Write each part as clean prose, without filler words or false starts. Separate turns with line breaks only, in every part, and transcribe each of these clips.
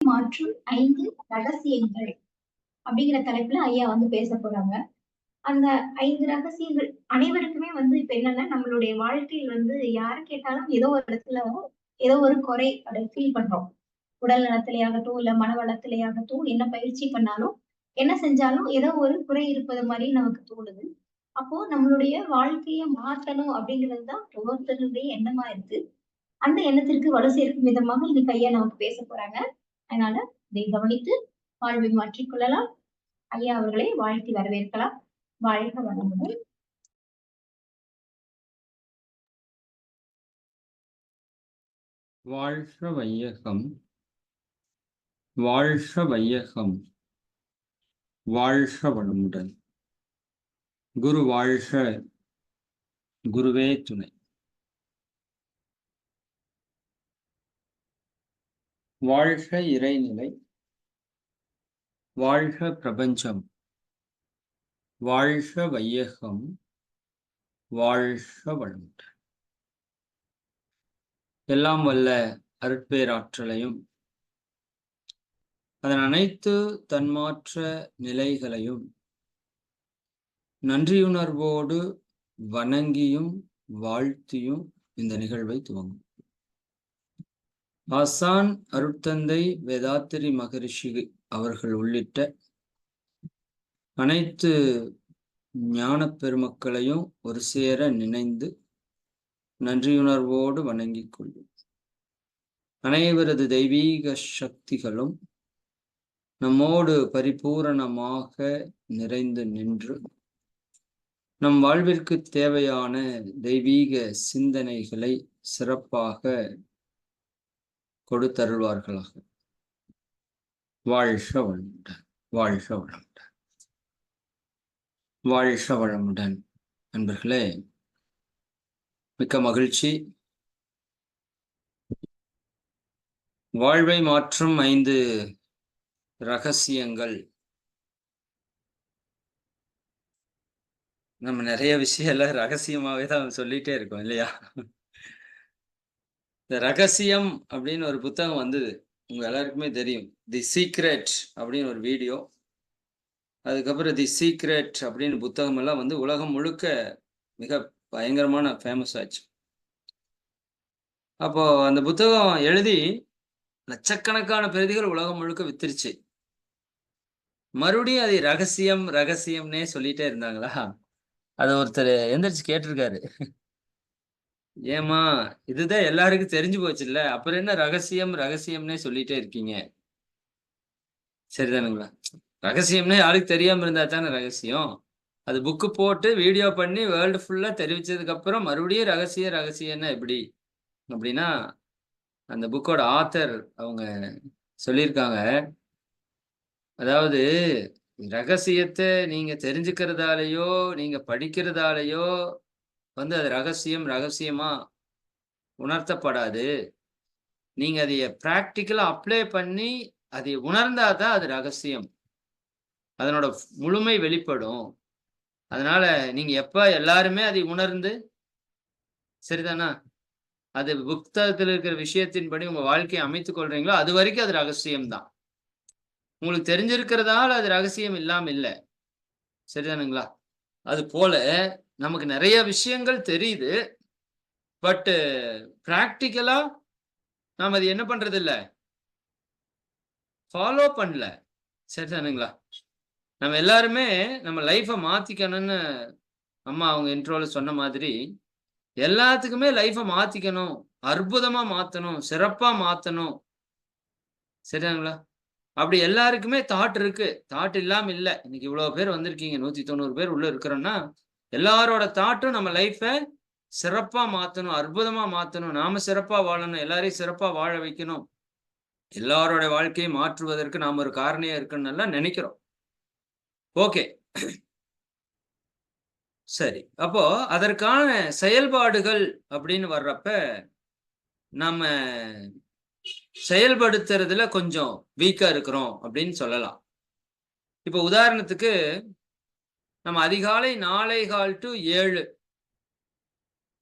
மாற்றும் 5 ரகசியங்கள் அப்படிங்கிற தலைப்புல ஐயா வந்து பேச போறாங்க. அந்த 5 ரகசியங்கள் அனைவருக்குமே வந்து இப்ப என்னன்னா, நம்மளுடைய வாழ்க்கையில் வந்து யார கேட்டாலும் ஏதோ ஒரு இடத்துல ஏதோ ஒரு குறை அத ஃபீல் பண்றோம். உடல் நலத்திலேயாகட்டும், இல்ல மன வளத்திலேயாகட்டும், என்ன பயிற்சி பண்ணாலும், என்ன செஞ்சாலும் ஏதோ ஒரு குறை இருப்பது மாரி நமக்கு தோணுது. அப்போ நம்மளுடைய வாழ்க்கைய மாத்தணும் அப்படிங்கிறது தான் ஒவ்வொருத்தருடைய எண்ணமா இருக்கு. அந்த எண்ணத்திற்கு வலு சேர்க்கும் விதமாக இன்னைக்கு ஐயா நமக்கு பேச போறாங்க. அதனால இதை கவனித்து வாழ்வை மாற்றிக் கொள்ளலாம். ஐயா அவர்களை வாழ்த்தி வரவேற்கலாம். வாழ்க வளமுடன்.
வாழ்க வையகம், வாழ்க வையகம், வாழ்க வளமுடன். குரு வாழ்க, குருவே துணை. வாழ்க இறைநிலை, வாழ்க பிரபஞ்சம், வாழ்க வையகம், வாழ்க வளமுடன். எல்லாம் வல்ல அருட்பேராற்றலையும் அதன் அனைத்து தன்மாற்ற நிலைகளையும் நன்றியுணர்வோடு வணங்கியும் வாழ்த்தியும் இந்த நிகழ்வை துவங்கும். ஆசான் அருட்தந்தை வேதாத்திரி மகரிஷி அவர்கள் உள்ளிட்ட அனைத்து ஞான பெருமக்களையும் ஒரு சேர நினைந்து நன்றியுணர்வோடு வணங்கிக் கொள்வோம். அனைவரது தெய்வீக சக்திகளும் நம்மோடு பரிபூரணமாக நிறைந்து நின்று நம் வாழ்விற்கு தேவையான தெய்வீக சிந்தனைகளை சிறப்பாக கொடுத்தருள்வார்களாக. வாழ்க வளமுடன், வாழ்க வளமுடன், வாழ்க வளமுடன். நண்பர்களே, மிக்க மகிழ்ச்சி. வாழ்வை மாற்றும் 5 ரகசியங்கள். நம்ம நிறைய விஷயம் ரகசியமாவே தான் சொல்லிட்டே இருக்கோம் இல்லையா? இந்த ரகசியம் அப்படின்னு ஒரு புத்தகம் வந்தது, உங்க எல்லாருக்குமே தெரியும். தி சீக்ரெட் அப்படின்னு ஒரு வீடியோ, அதுக்கப்புறம் தி சீக்ரெட் அப்படின்னு புத்தகம் எல்லாம் வந்து உலகம் முழுக்க மிக பயங்கரமான ஃபேமஸ் ஆச்சு. அப்போ அந்த புத்தகம் எழுதி லட்சக்கணக்கான பிரதிகள் உலகம் முழுக்க வித்துருச்சு. மறுபடியும் அது ரகசியம் ரகசியம்னே சொல்லிட்டே இருந்தாங்களா? அது ஒருத்தர் எந்திரிச்சு கேட்டிருக்காரு, ஏமா இதுதான் எல்லாருக்கும் தெரிஞ்சு போச்சு இல்ல, அப்புறம் என்ன ரகசியம் ரகசியம்னே சொல்லிட்டே இருக்கீங்க? சரிதானுங்களா? ரகசியம்னே யாருக்கு தெரியாம இருந்தா தானே ரகசியம். அது புக்கு போட்டு வீடியோ பண்ணி வேர்ல்டு ஃபுல்லா தெரிவிச்சதுக்கு அப்புறம் மறுபடியும் ரகசியம்னா எப்படி அப்படின்னா, அந்த புக்கோட ஆத்தர் அவங்க சொல்லியிருக்காங்க, அதாவது ரகசியத்தை நீங்க தெரிஞ்சுக்கிறதாலேயோ நீங்க படிக்கிறதாலேயோ வந்து அது ரகசியமா உணர்த்தப்படாது. நீங்க அதைய பிராக்டிக்கலா அப்ளை பண்ணி அதை உணர்ந்தாதான் அது ரகசியம், அதனோட முழுமை வெளிப்படும். அதனால நீங்க எப்ப எல்லாருமே அதை உணர்ந்து, சரிதானா, அது புத்தகத்தில் இருக்கிற விஷயத்தின்படி உங்க வாழ்க்கையை அமைத்துக் கொள்றீங்களோ அது வரைக்கும் அது ரகசியம் தான். உங்களுக்கு தெரிஞ்சிருக்கிறதால அது ரகசியம் இல்லாம இல்ல. சரிதானுங்களா? அது போல நமக்கு நிறைய விஷயங்கள் தெரியுது. பட் பிராக்டிக்கலா நாம அது என்ன பண்றது இல்ல, ஃபாலோ பண்ணல. சரிதானுங்களா? நம்ம எல்லாருமே நம்ம லைஃப மாத்திக்கணும்னு அம்மா அவங்க இன்ட்ரோல சொன்ன மாதிரி, எல்லாத்துக்குமே லைஃப மாத்திக்கணும், அற்புதமா மாத்தணும், சிறப்பா மாத்தணும். சரிதானுங்களா? அப்படி எல்லாருக்குமே தாட் இருக்கு. தாட் இல்லாம இல்ல. இன்னைக்கு இவ்வளவு பேர் வந்திருக்கீங்க, 190 பேர் உள்ள இருக்கிறோம்னா, எல்லாரோட தாட்டும் நம்ம லைஃப சிறப்பா மாத்தணும், அற்புதமா மாத்தணும், நாம சிறப்பா வாழணும், எல்லாரையும் சிறப்பா வாழ வைக்கணும், எல்லாரோட வாழ்க்கையை மாற்றுவதற்கு நாம ஒரு காரணியா இருக்குன்னு எல்லாம் நினைக்கிறோம். ஓகே, சரி. அப்போ அதற்கான செயல்பாடுகள் அப்படின்னு வர்றப்ப நம்ம செயல்படுத்துறதுல கொஞ்சம் வீக்கா இருக்கிறோம் அப்படின்னு சொல்லலாம். இப்ப உதாரணத்துக்கு நம்ம அதிகாலை 4:15 to 7,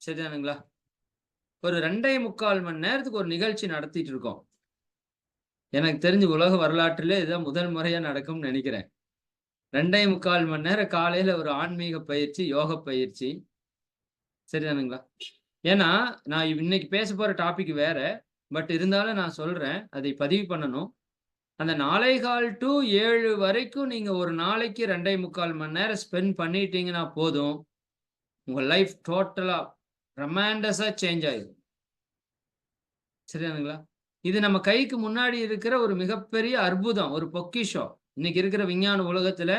சரிதானுங்களா, ஒரு 2.25 மணி நேரத்துக்கு ஒரு நிகழ்ச்சி நடத்திட்டு இருக்கோம். எனக்கு தெரிஞ்சு உலக வரலாற்றிலே இதுதான் முதல் முறையா நடக்கும்னு நினைக்கிறேன். 2.25 மணி நேரம் காலையில ஒரு ஆன்மீக பயிற்சி, யோக பயிற்சி. சரிதானுங்களா? ஏன்னா, நான் இன்னைக்கு பேச போற டாபிக் வேற. பட் இருந்தாலும் நான் சொல்றேன். அதை பதிவு பண்ணணும். அந்த 4:15 டூ 7 வரைக்கும் நீங்க ஒரு நாளைக்கு 2.25 மணி நேரம் ஸ்பெண்ட் பண்ணிட்டீங்கன்னா போதும். உங்க லைஃப் டோட்டலா ட்ரெமெண்டஸா சேஞ்ச் ஆயிரும். சரிதானுங்களா? இது நம்ம கைக்கு முன்னாடி இருக்கிற ஒரு மிகப்பெரிய அற்புதம். ஒரு பொக்கிஷம். இன்னைக்கு இருக்கிற விஞ்ஞான உலகத்துல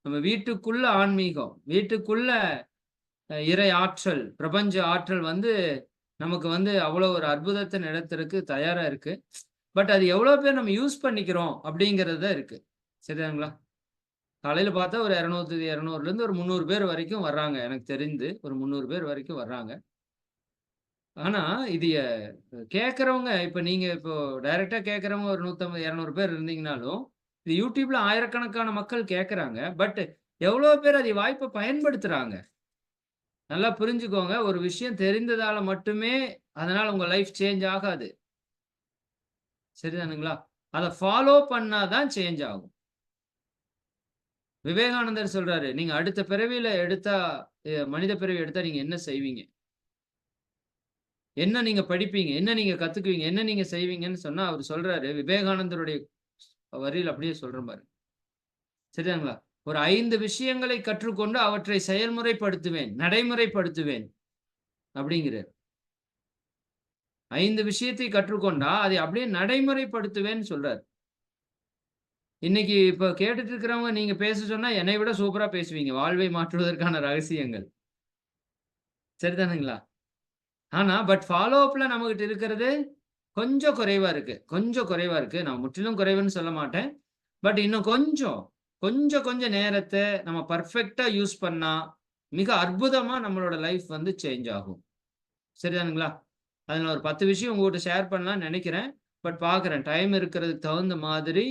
நம்ம வீட்டுக்குள்ள ஆன்மீகம், வீட்டுக்குள்ள இறை ஆற்றல், பிரபஞ்ச ஆற்றல் வந்து நமக்கு வந்து அவ்வளோ ஒரு அற்புதத்த நடத்துறதுக்கு தயாரா இருக்கு. பட் அது எவ்வளோ பேர் நம்ம யூஸ் பண்ணிக்கிறோம் அப்படிங்கிறது தான் இருக்கு. சரிதானுங்களா? காலையில பார்த்தா ஒரு 200லேருந்து ஒரு 300 பேர் வரைக்கும் வர்றாங்க. எனக்கு தெரிந்து ஒரு 300 பேர் வரைக்கும் வர்றாங்க. ஆனா இது கேட்கறவங்க இப்ப நீங்க இப்போ டைரக்ட்டா கேட்கறவங்க ஒரு 150, 200 பேர் இருந்தீங்கனாலும், இது YouTubeல ஆயிரக்கணக்கான மக்கள் கேட்கறாங்க. பட் எவ்வளோ பேர் அதை வாய்ப்ப பயன்படுத்துறாங்க? நல்லா புரிஞ்சுக்கோங்க. ஒரு விஷயம் தெரிந்ததால மட்டுமே அதனால உங்க லைஃப் சேஞ்ச் ஆகாது. சரிதானுங்களா? அத ஃபாலோ பண்ணா தான் சேஞ்ச் ஆகும். விவேகானந்தர் சொல்றாரு, "நீங்க அடுத்த பிறவியில எடுத்தா மனித பிறவி எடுத்தா நீங்க என்ன செய்வீங்க? என்ன நீங்க படிப்பீங்க? என்ன நீங்க கத்துக்குவீங்க? என்ன நீங்க செய்வீங்கன்னு?" சொன்னா அவரு சொல்றாரு, விவேகானந்தருடைய வரியில அப்படியே சொல்றேன் பாருங்க. சரிதானுங்களா? "ஒரு 5 விஷயங்களை கற்றுக்கொண்டு அவற்றை செயல்முறைப்படுத்துவேன், நடைமுறைப்படுத்துவேன்." அப்படிங்கிறாரு. 5 விஷயத்தை கற்றுக்கொண்டா, அதை அப்படியே நடைமுறைப்படுத்துவேன்னு சொல்றாரு. இன்னைக்கு இப்ப கேட்டுட்டு இருக்கிறவங்க நீங்க பேச சொன்னா என்னை விட சூப்பரா பேசுவீங்க. வாழ்வை மாற்றுவதற்கான ரகசியங்கள். சரிதானுங்களா? ஆனா, பட் ஃபாலோ அப்ல நம்மகிட்ட இருக்கிறது கொஞ்சம் குறைவா இருக்கு. கொஞ்சம் குறைவா இருக்கு. நான் முற்றிலும் குறைவுன்னு சொல்ல மாட்டேன். பட் இன்னும் கொஞ்சம் நேரத்த நம்ம பெர்ஃபெக்ட்டா யூஸ் பண்ணா, மிக அற்புதமா நம்மளோட லைஃப் வந்து சேஞ்ச் ஆகும். சரிதானுங்களா? அதுல ஒரு 10 விஷயம் உங்ககிட்ட ஷேர் பண்ணலாம்னு நெனைக்கிறேன். பட் பார்க்குறேன். டைம் இருக்கிறதுக்கு தகுந்த மாதிரி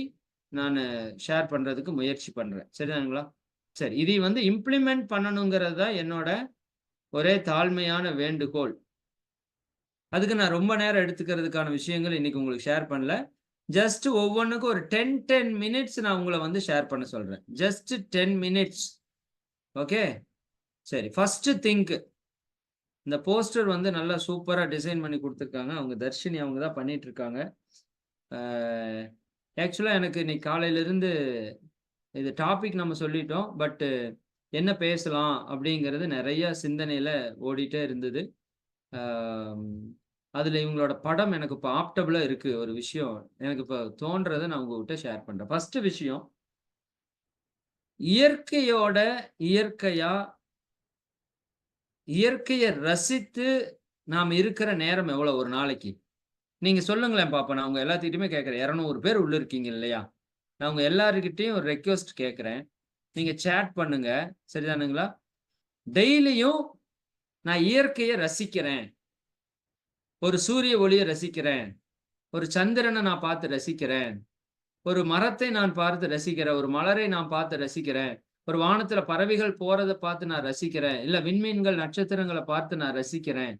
நானு ஷேர் பண்றதுக்கு முயற்சி பண்றேன். சரிதானுங்களா? சரி. இதை வந்து இம்ப்ளிமெண்ட் பண்ணணுங்கிறது தான் என்னோட ஒரே தாழ்மையான வேண்டுகோள். அதுக்கு நான் ரொம்ப நேரம் எடுத்துக்கிறதுக்கான விஷயங்கள் இன்னைக்கு உங்களுக்கு ஷேர் பண்ணல. ஜஸ்ட் ஒவ்வொன்னுக்கும் ஒரு 10 மினிட்ஸ் நான் உங்கள வந்து ஷேர் பண்ண சொல்றேன். Just 10 minutes. ஓகே. சரி. First think. இந்த போஸ்டர் வந்து நல்லா சூப்பரா டிசைன் பண்ணி குடுத்துருக்காங்க. அவங்க தர்ஷினி அவங்க தான் பண்ணிட்டு இருக்காங்க. ஆ ஆக்சுவலா எனக்கு இன்னைக்கு காலையில இருந்து இது டாபிக் நம்ம சொல்லிட்டோம். பட் என்ன பேசலாம் அப்படிங்கிறது நெறைய சிந்தனையில ஓடிட்டே இருந்தது. ஆம், அதுல இவங்களோட படம் எனக்கு இப்ப ஆப்டபுளா இருக்கு. ஒரு விஷயம் எனக்கு இப்ப தோன்றத நான் உங்ககிட்ட ஷேர் பண்றேன். ஃபர்ஸ்ட் விஷயம், இயற்கையோட இயற்கையா, இயற்கைய ரசித்து நாம இருக்கிற நேரம் எவ்வளவு ஒரு நாளைக்கு? நீங்க சொல்லுங்களேன் பாப்போம். நான் உங்க எல்லாத்துக்கிட்டயுமே கேட்கிறேன். 200 பேர் உள்ள இருக்கீங்க இல்லையா? நான் உங்க எல்லார்கிட்டயும் ஒரு ரெக்வெஸ்ட் கேட்கிறேன். நீங்க சேட் பண்ணுங்க. சரிதானுங்களா? டெய்லியும் நான் இயற்கைய ரசிக்கிறேன். ஒரு சூரிய ஒளிய ரசிக்கிறேன். ஒரு சந்திரன நான் பார்த்து ரசிக்கிறேன். ஒரு மரத்தை நான் பார்த்து ரசிக்கிறேன். ஒரு மலரை நான் பார்த்து ரசிக்கிறேன். ஒரு வானத்துல பறவைகள் போறத பார்த்து நான் ரசிக்கிறேன். இல்ல விண்மீன்கள், நட்சத்திரங்கள பார்த்து நான் ரசிக்கிறேன்.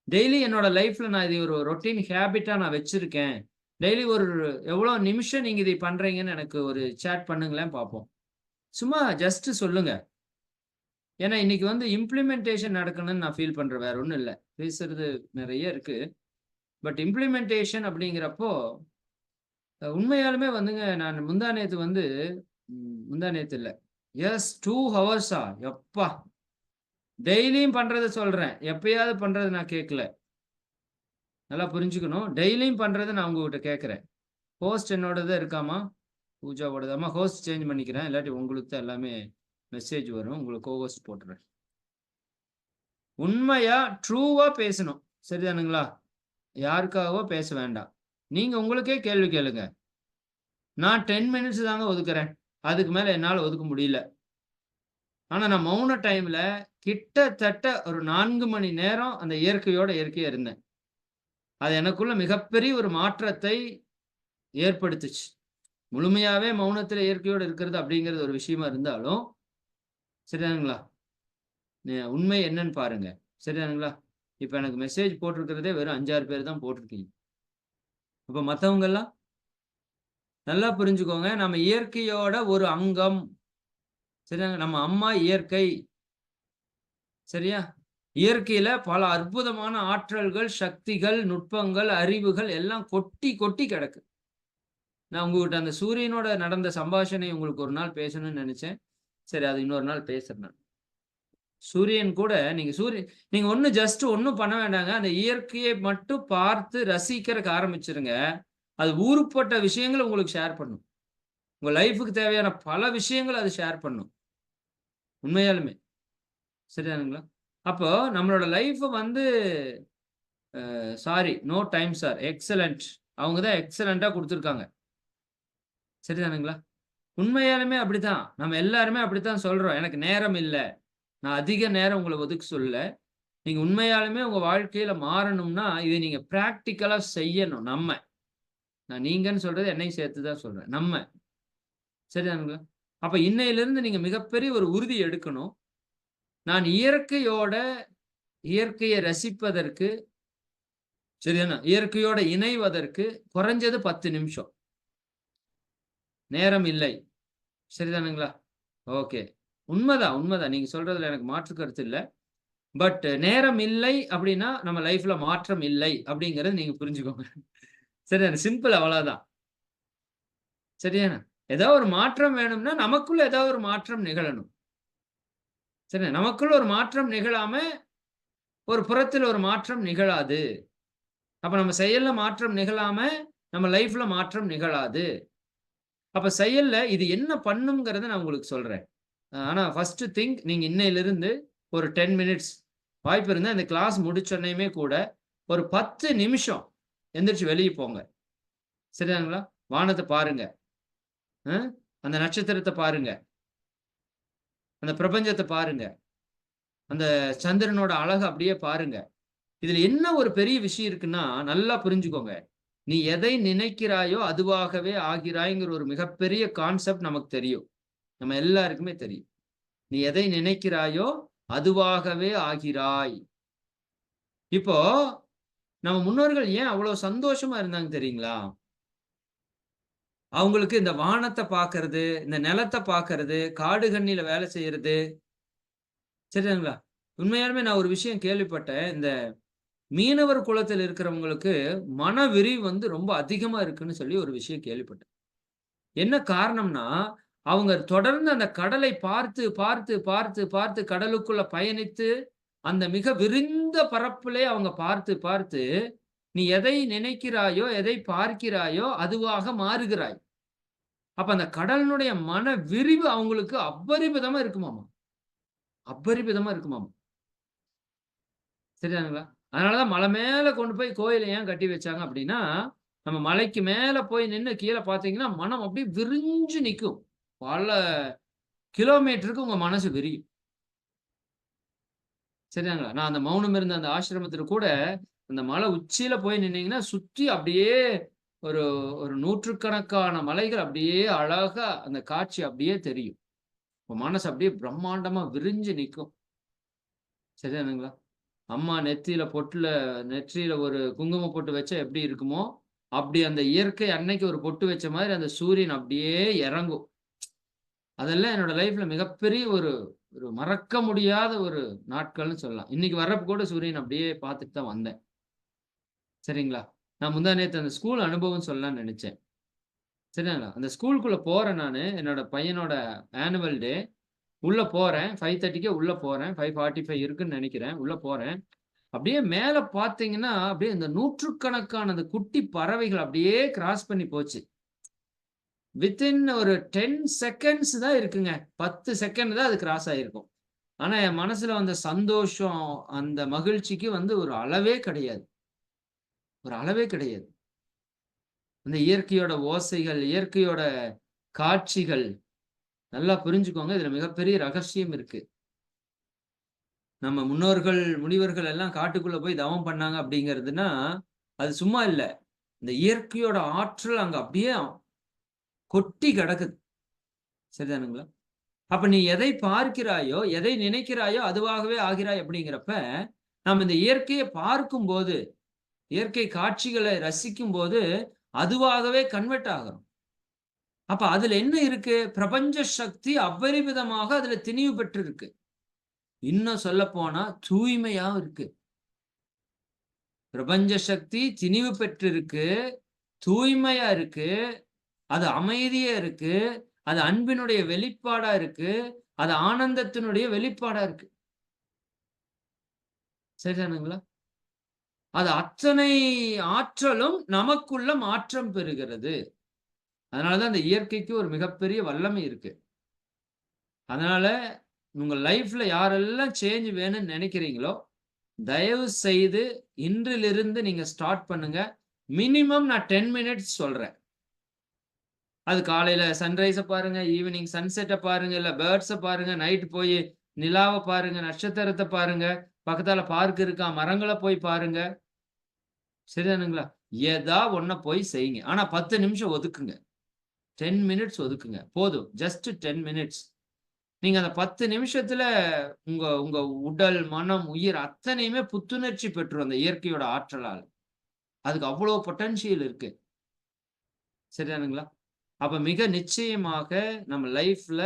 டெய்லி என்னோட லைஃப்ல நான் இதை ஒரு ரொட்டீன் ஹேபிட்டா நான் வச்சிருக்கேன். டெய்லி ஒரு எவ்வளோ நிமிஷம் நீங்க இதை பண்றீங்கன்னு எனக்கு ஒரு சேட் பண்ணுங்களேன் பார்ப்போம். சும்மா ஜஸ்ட் சொல்லுங்க. ஏன்னா இன்னைக்கு வந்து இம்ப்ளிமெண்டேஷன் நடக்கணும்னு நான் ஃபீல் பண்றேன். வேற ஒண்ணும் இல்ல. பேசுறது நெறைய இருக்கு. பட் இம்ப்ளிமெண்டேஷன் அப்படிங்கிறப்போ, உண்மையாலுமே வந்துங்க நான் முந்தா நேத்து வந்து முந்தா நேத்து இல்ல. எஸ் 2 ஹவர்ஸா? எப்பா! டெய்லியும் பண்றத சொல்றேன். எப்பயாவது பண்றத நான் கேட்கல. நல்லா புரிஞ்சுக்கணும். டெய்லியும் பண்றத நான் உங்ககிட்ட கேட்கிறேன். ஹோஸ்ட் என்னோடது இருக்காம்மா? பூஜாவோடது. அம்மா ஹோஸ்ட் சேஞ்ச் பண்ணிக்கிறேன். இல்லாட்டி உங்களுக்கு தான் எல்லாமே மெசேஜ் வரும். உங்களுக்கு கோ-ஹோஸ்ட் போட்டுறேன். உண்மையா, ட்ரூவா பேசணும். சரிதானுங்களா? யாருக்காகவோ பேச வேண்டாம். நீங்க உங்களுக்கே கேள்வி கேளுங்க. நான் 10 மினிட்ஸ் தாங்க ஒதுக்குறேன். அதுக்கு மேல என்னால ஒதுக்க முடியல. ஆனா நான் மௌன டைம்ல கிட்டத்தட்ட ஒரு 4 மணி நேரம் அந்த இயற்கையோட இயற்கையா இருந்தேன். அது எனக்குள்ள மிகப்பெரிய ஒரு மாற்றத்தை ஏற்படுத்துச்சு. முழுமையாவே மௌனத்துல இயற்கையோட இருக்கிறது அப்படிங்கிறது ஒரு விஷயமா இருந்தாலும், சரிதானுங்களா? உண்மை என்னன்னு பாருங்க. சரிதானுங்களா? இப்ப எனக்கு மெசேஜ் போட்டிருக்கிறதே வெறும் 5, 6 பேர் தான் போட்டிருக்கீங்க. அப்ப மத்தவங்கலாம்? நல்லா புரிஞ்சுக்கோங்க. நம்ம இயற்கையோட ஒரு அங்கம். சரியாங்க? நம்ம அம்மா இயற்கை. சரியா? இயற்கையில பல அற்புதமான ஆற்றல்கள், சக்திகள், நுட்பங்கள், அறிவுகள் எல்லாம் கொட்டி கொட்டி கிடக்கு. நான் உங்ககிட்ட அந்த சூரியனோட நடந்த சம்பாஷணை உங்களுக்கு ஒரு நாள் பேசணும்னு நெனச்சேன். சரி, அது இன்னொரு நாள் பேசுறேன் நான். சூரியன் கூட நீங்க ஒண்ணும் பண்ண வேண்டாங்க. அந்த இயற்கையை மட்டும் பார்த்து ரசிக்கிறக்கு ஆரம்பிச்சுருங்க. அது ஊருப்பட்ட விஷயங்கள உங்களுக்கு ஷேர் பண்ணும். உங்க லைஃப்க்கு தேவையான பல விஷயங்கள அது ஷேர் பண்ணும். உண்மையாலுமே. சரிதானுங்களா? அப்போ நம்மளோட லைஃப் வந்து sorry, no time sir. Excellent. அவங்க தான் எக்ஸலென்ட்டா குடுத்துருக்காங்க. சரிதானுங்களா? உண்மையாலுமே அப்படித்தான். நம்ம எல்லாருமே அப்படித்தான் சொல்றோம். எனக்கு நேரம் இல்ல. நான் அதிக நேரம் உங்கள ஒதுக்க சொல்லல. நீங்க உண்மையாலுமே உங்க வாழ்க்கையில மாறணும்னா, இத நீங்க பிராக்டிகலா செய்யணும். நான் நீங்கன்னு சொல்றது என்னையும் சேர்த்து தான் சொல்றேன். சரிதானுங்களா? அப்ப இன்னையிலிருந்து நீங்க மிகப்பெரிய ஒரு உறுதி எடுக்கணும். நான் இயற்கையை ரசிப்பதற்கு, சரிதானா? இயற்கையோட இணைவதற்கு குறைஞ்சது 10 நிமிஷம். நேரம் இல்லை. சரிதானுங்களா? ஓகே. உண்மதான். நீங்க சொல்றதுல எனக்கு மாற்று கருத்து இல்ல. பட் நேரம் இல்லை அப்படின்னா, நம்ம லைஃப்ல மாற்றம் இல்லை அப்படிங்கிறத நீங்க புரிஞ்சுக்கோங்க. சரிதானே? சிம்பிள் அவ்வளவுதான். சரியானா? ஏதாவது ஒரு மாற்றம் வேணும்னா, நமக்குள்ள ஏதாவது ஒரு மாற்றம் நிகழணும். சரியா? நமக்குள்ள ஒரு மாற்றம் நிகழாம, ஒரு புறத்தில் ஒரு மாற்றம் நிகழாது. அப்ப நம்ம செயல்ல மாற்றம் நிகழாம, நம்ம லைஃப்ல மாற்றம் நிகழாது. அப்ப செயல்ல இது என்ன பண்ணும்ங்கிறத நான் உங்களுக்கு சொல்றேன். ஆனா ஃபர்ஸ்ட் திங்க் நீங்க இன்னையிலிருந்து ஒரு 10 மினிட்ஸ் வாய்ப்பு இருந்தா இந்த கிளாஸ் முடிச்சோனையுமே கூட ஒரு 10 நிமிஷம் எந்திரிச்சு வெளிய போங்க. சரிதானுங்களா? வானத்த பாருங்க. அ அந்த நட்சத்திரத்த பாருங்க. அந்த பிரபஞ்சத்த பாருங்க. அந்த சந்திரனோட அழக அப்படியே பாருங்க. இதுல என்ன ஒரு பெரிய விஷயம் இருக்குன்னா, நல்லா புரிஞ்சுக்கோங்க. நீ எதை நினைக்கிறாயோ அதுவாகவே ஆகிறாய்ங்கிற ஒரு மிகப்பெரிய கான்செப்ட் நமக்கு தெரியும். நம்ம எல்லாருக்குமே தெரியும். நீ எதை நினைக்கிறாயோ அதுவாகவே ஆகிறாய். இப்போ நம்ம முன்னோர்கள் ஏன் அவ்வளவு சந்தோஷமா இருந்தாங்க தெரியுங்களா? அவங்களுக்கு இந்த வானத்த பார்க்கறது, இந்த நிலத்த பார்க்கறது, காடு கண்ணில வேலை செய்யறது, சரிங்களா? உண்மையாலுமே நான் ஒரு விஷயம் கேள்விப்பட்டேன். இந்த மீனவர் குலத்துல இருக்கிறவங்களுக்கு மனவிரிவு வந்து ரொம்ப அதிகமா இருக்குன்னு சொல்லி ஒரு விஷயம் கேள்விப்பட்டேன். என்ன காரணம்னா, அவங்க தொடர்ந்து அந்த கடலை பார்த்து, பார்த்து, பார்த்து, பார்த்து கடலுக்குள்ள பயணித்து, அந்த மிக விரிந்த பரப்பிலே அவங்க பார்த்து, பார்த்து, நீ எதை நினைக்கிறாயோ, எதை பார்க்கிறாயோ, அதுவாக மாறுகிறாய். அப்ப அந்த கடலினுடைய மன விரிவு அவங்களுக்கு அபரிமிதமா இருக்குமாமா. அபரிமிதமா இருக்குமாமா. சரிதானுங்களா? அதனால தான் மலை மேல கொண்டு போய் கோயில ஏன் கட்டி வச்சாங்க அப்டின்னா, நம்ம மலைக்கு மேல போய் நின்னு கீழ பார்த்தீங்கன்னா, மனம் அப்டியே விரிஞ்சு நிக்கும். பல கிலோமீட்டருக்கு உங்க மனசு விரியும். சரிதாங்களா? நான் அந்த மௌனம் இருந்த அந்த ஆசிரமத்தில கூட, அந்த மலை உச்சியில போய் நின்னீங்கன்னா, சுத்தி அப்படியே ஒரு ஒரு நூற்றுக்கணக்கான மலைகள் அப்படியே அழகா அந்த காட்சி அப்படியே தெரியும். உங்க மனசு அப்படியே பிரம்மாண்டமா விரிஞ்சு நிக்கும். சரிதானுங்களா? அம்மா நெற்றியில ஒரு குங்கும பொட்டு வச்சா எப்படி இருக்குமோ, அப்படி அந்த இயற்கை அன்னைக்கு ஒரு பொட்டு வச்ச மாரி அந்த சூரியன் அப்படியே இறங்கும். அதெல்லாம் என்னோட லைஃப்ல மிகப்பெரிய ஒரு ஒரு மறக்க முடியாத ஒரு நாட்கள்னு சொல்லலாம். இன்னைக்கு வர்றப்ப கூட சூரியன் அப்படியே பார்த்துட்டு தான் வந்தேன். சரிங்களா? நான் முந்தா நேத்து அந்த ஸ்கூல் அனுபவம் சொல்லலாம்னு நெனச்சேன். சரிங்களா? அந்த ஸ்கூலுக்குள்ள போறேன் நானு. என்னோட பையனோட ஆனுவல் டே. உள்ள போறேன். 5:30க்கே உள்ள போறேன். 5:45 இருக்குன்னு நெனைக்கிறேன். உள்ள போறேன். அப்படியே மேல பார்த்தீங்கன்னா, அப்படியே இந்த நூற்றுக்கணக்கான அந்த குட்டி பறவைகள் அப்படியே கிராஸ் பண்ணி போச்சு. வித்தின் ஒரு 10 செகண்ட்ஸ் தான் இருக்குங்க. 10 செகண்ட் தான் அது கிராஸ் ஆயிருக்கும். ஆனா, என் மனசுல வந்த சந்தோஷம், அந்த மகிழ்ச்சிக்கு வந்து ஒரு அளவே கிடையாது. ஒரு அளவே கிடையாது. அந்த இயற்கையோட ஓசைகள், இயற்கையோட காட்சிகள், நல்லா புரிஞ்சுக்கோங்க. இதுல மிகப்பெரிய ரகசியம் இருக்கு. நம்ம முன்னோர்கள், முனிவர்கள் எல்லாம் காட்டுக்குள்ள போய் தவம் பண்ணாங்க அப்படிங்கிறதுன்னா, அது சும்மா இல்ல. இந்த இயற்கையோட ஆற்றல் அங்க அப்படியே கொட்டி கிடக்குது. சரிதானுங்களா? அப்ப நீ எதை பார்க்கிறாயோ, எதை நினைக்கிறாயோ அதுவாகவே ஆகிறாய் அப்படிங்கிறப்ப, நம்ம இந்த இயற்கைய பார்க்கும்போது, இயற்கை காட்சிகளை ரசிக்கும்போது, அதுவாகவே கன்வெர்ட் ஆகுறோம். அப்ப அதுல என்ன இருக்கு? பிரபஞ்ச சக்தி அபரிமிதமாக அதுல திணிவு பெற்றிருக்கு. இன்னும் சொல்லப்போனா தூய்மையாவும் இருக்கு. பிரபஞ்ச சக்தி திணிவு பெற்றிருக்கு, தூய்மையா இருக்கு, அது அமைதியா இருக்கு, அது அன்பினுடைய வெளிப்பாடா இருக்கு, அது ஆனந்தத்தினுடைய வெளிப்பாடா இருக்கு. சரிதானுங்களா? அது அத்தனை ஆற்றலும் நமக்குள்ள மாற்றம் பெறுகிறது. அதனால தான் அந்த இயற்கைக்கு ஒரு மிகப்பெரிய வல்லமை இருக்கு. அதனால உங்க லைஃப்ல யாரெல்லாம் சேஞ்ச் வேணும்னு நினைக்கிறீங்களோ, தயவு செய்து இன்றிலிருந்து நீங்க ஸ்டார்ட் பண்ணுங்க. மினிமம் நான் 10 மினிட்ஸ் சொல்றேன். அது காலையில சன்ரைஸ பாருங்க, ஈவினிங் சன்செட்ட பாருங்க, இல்ல பேர்ட்ஸ பாருங்க, நைட் போய் நிலாவ பாருங்க, நட்சத்திரத்த பாருங்க, பக்கத்தால பார்க் இருக்கா, மரங்கள போய் பாருங்க. சரிதானுங்களா? ஏதா ஒண்ண போய் செய்யுங்க. ஆனா 10 நிமிஷம் ஒதுக்குங்க. 10 மினிட்ஸ் ஒதுக்குங்க. போதும். Just 10 minutes. நீங்க அந்த 10 நிமிஷத்துல உங்க உங்க உடல், மனம், உயிர் அத்தனையுமே புத்துணர்ச்சி பெற்றுரும் அந்த இயற்கையோட ஆற்றலால. அதுக்கு அவ்வளோ பொட்டன்ஷியல் இருக்கு. சரிதானுங்களா? அப்ப மிக நிச்சயமாக நம்ம லைஃப்ல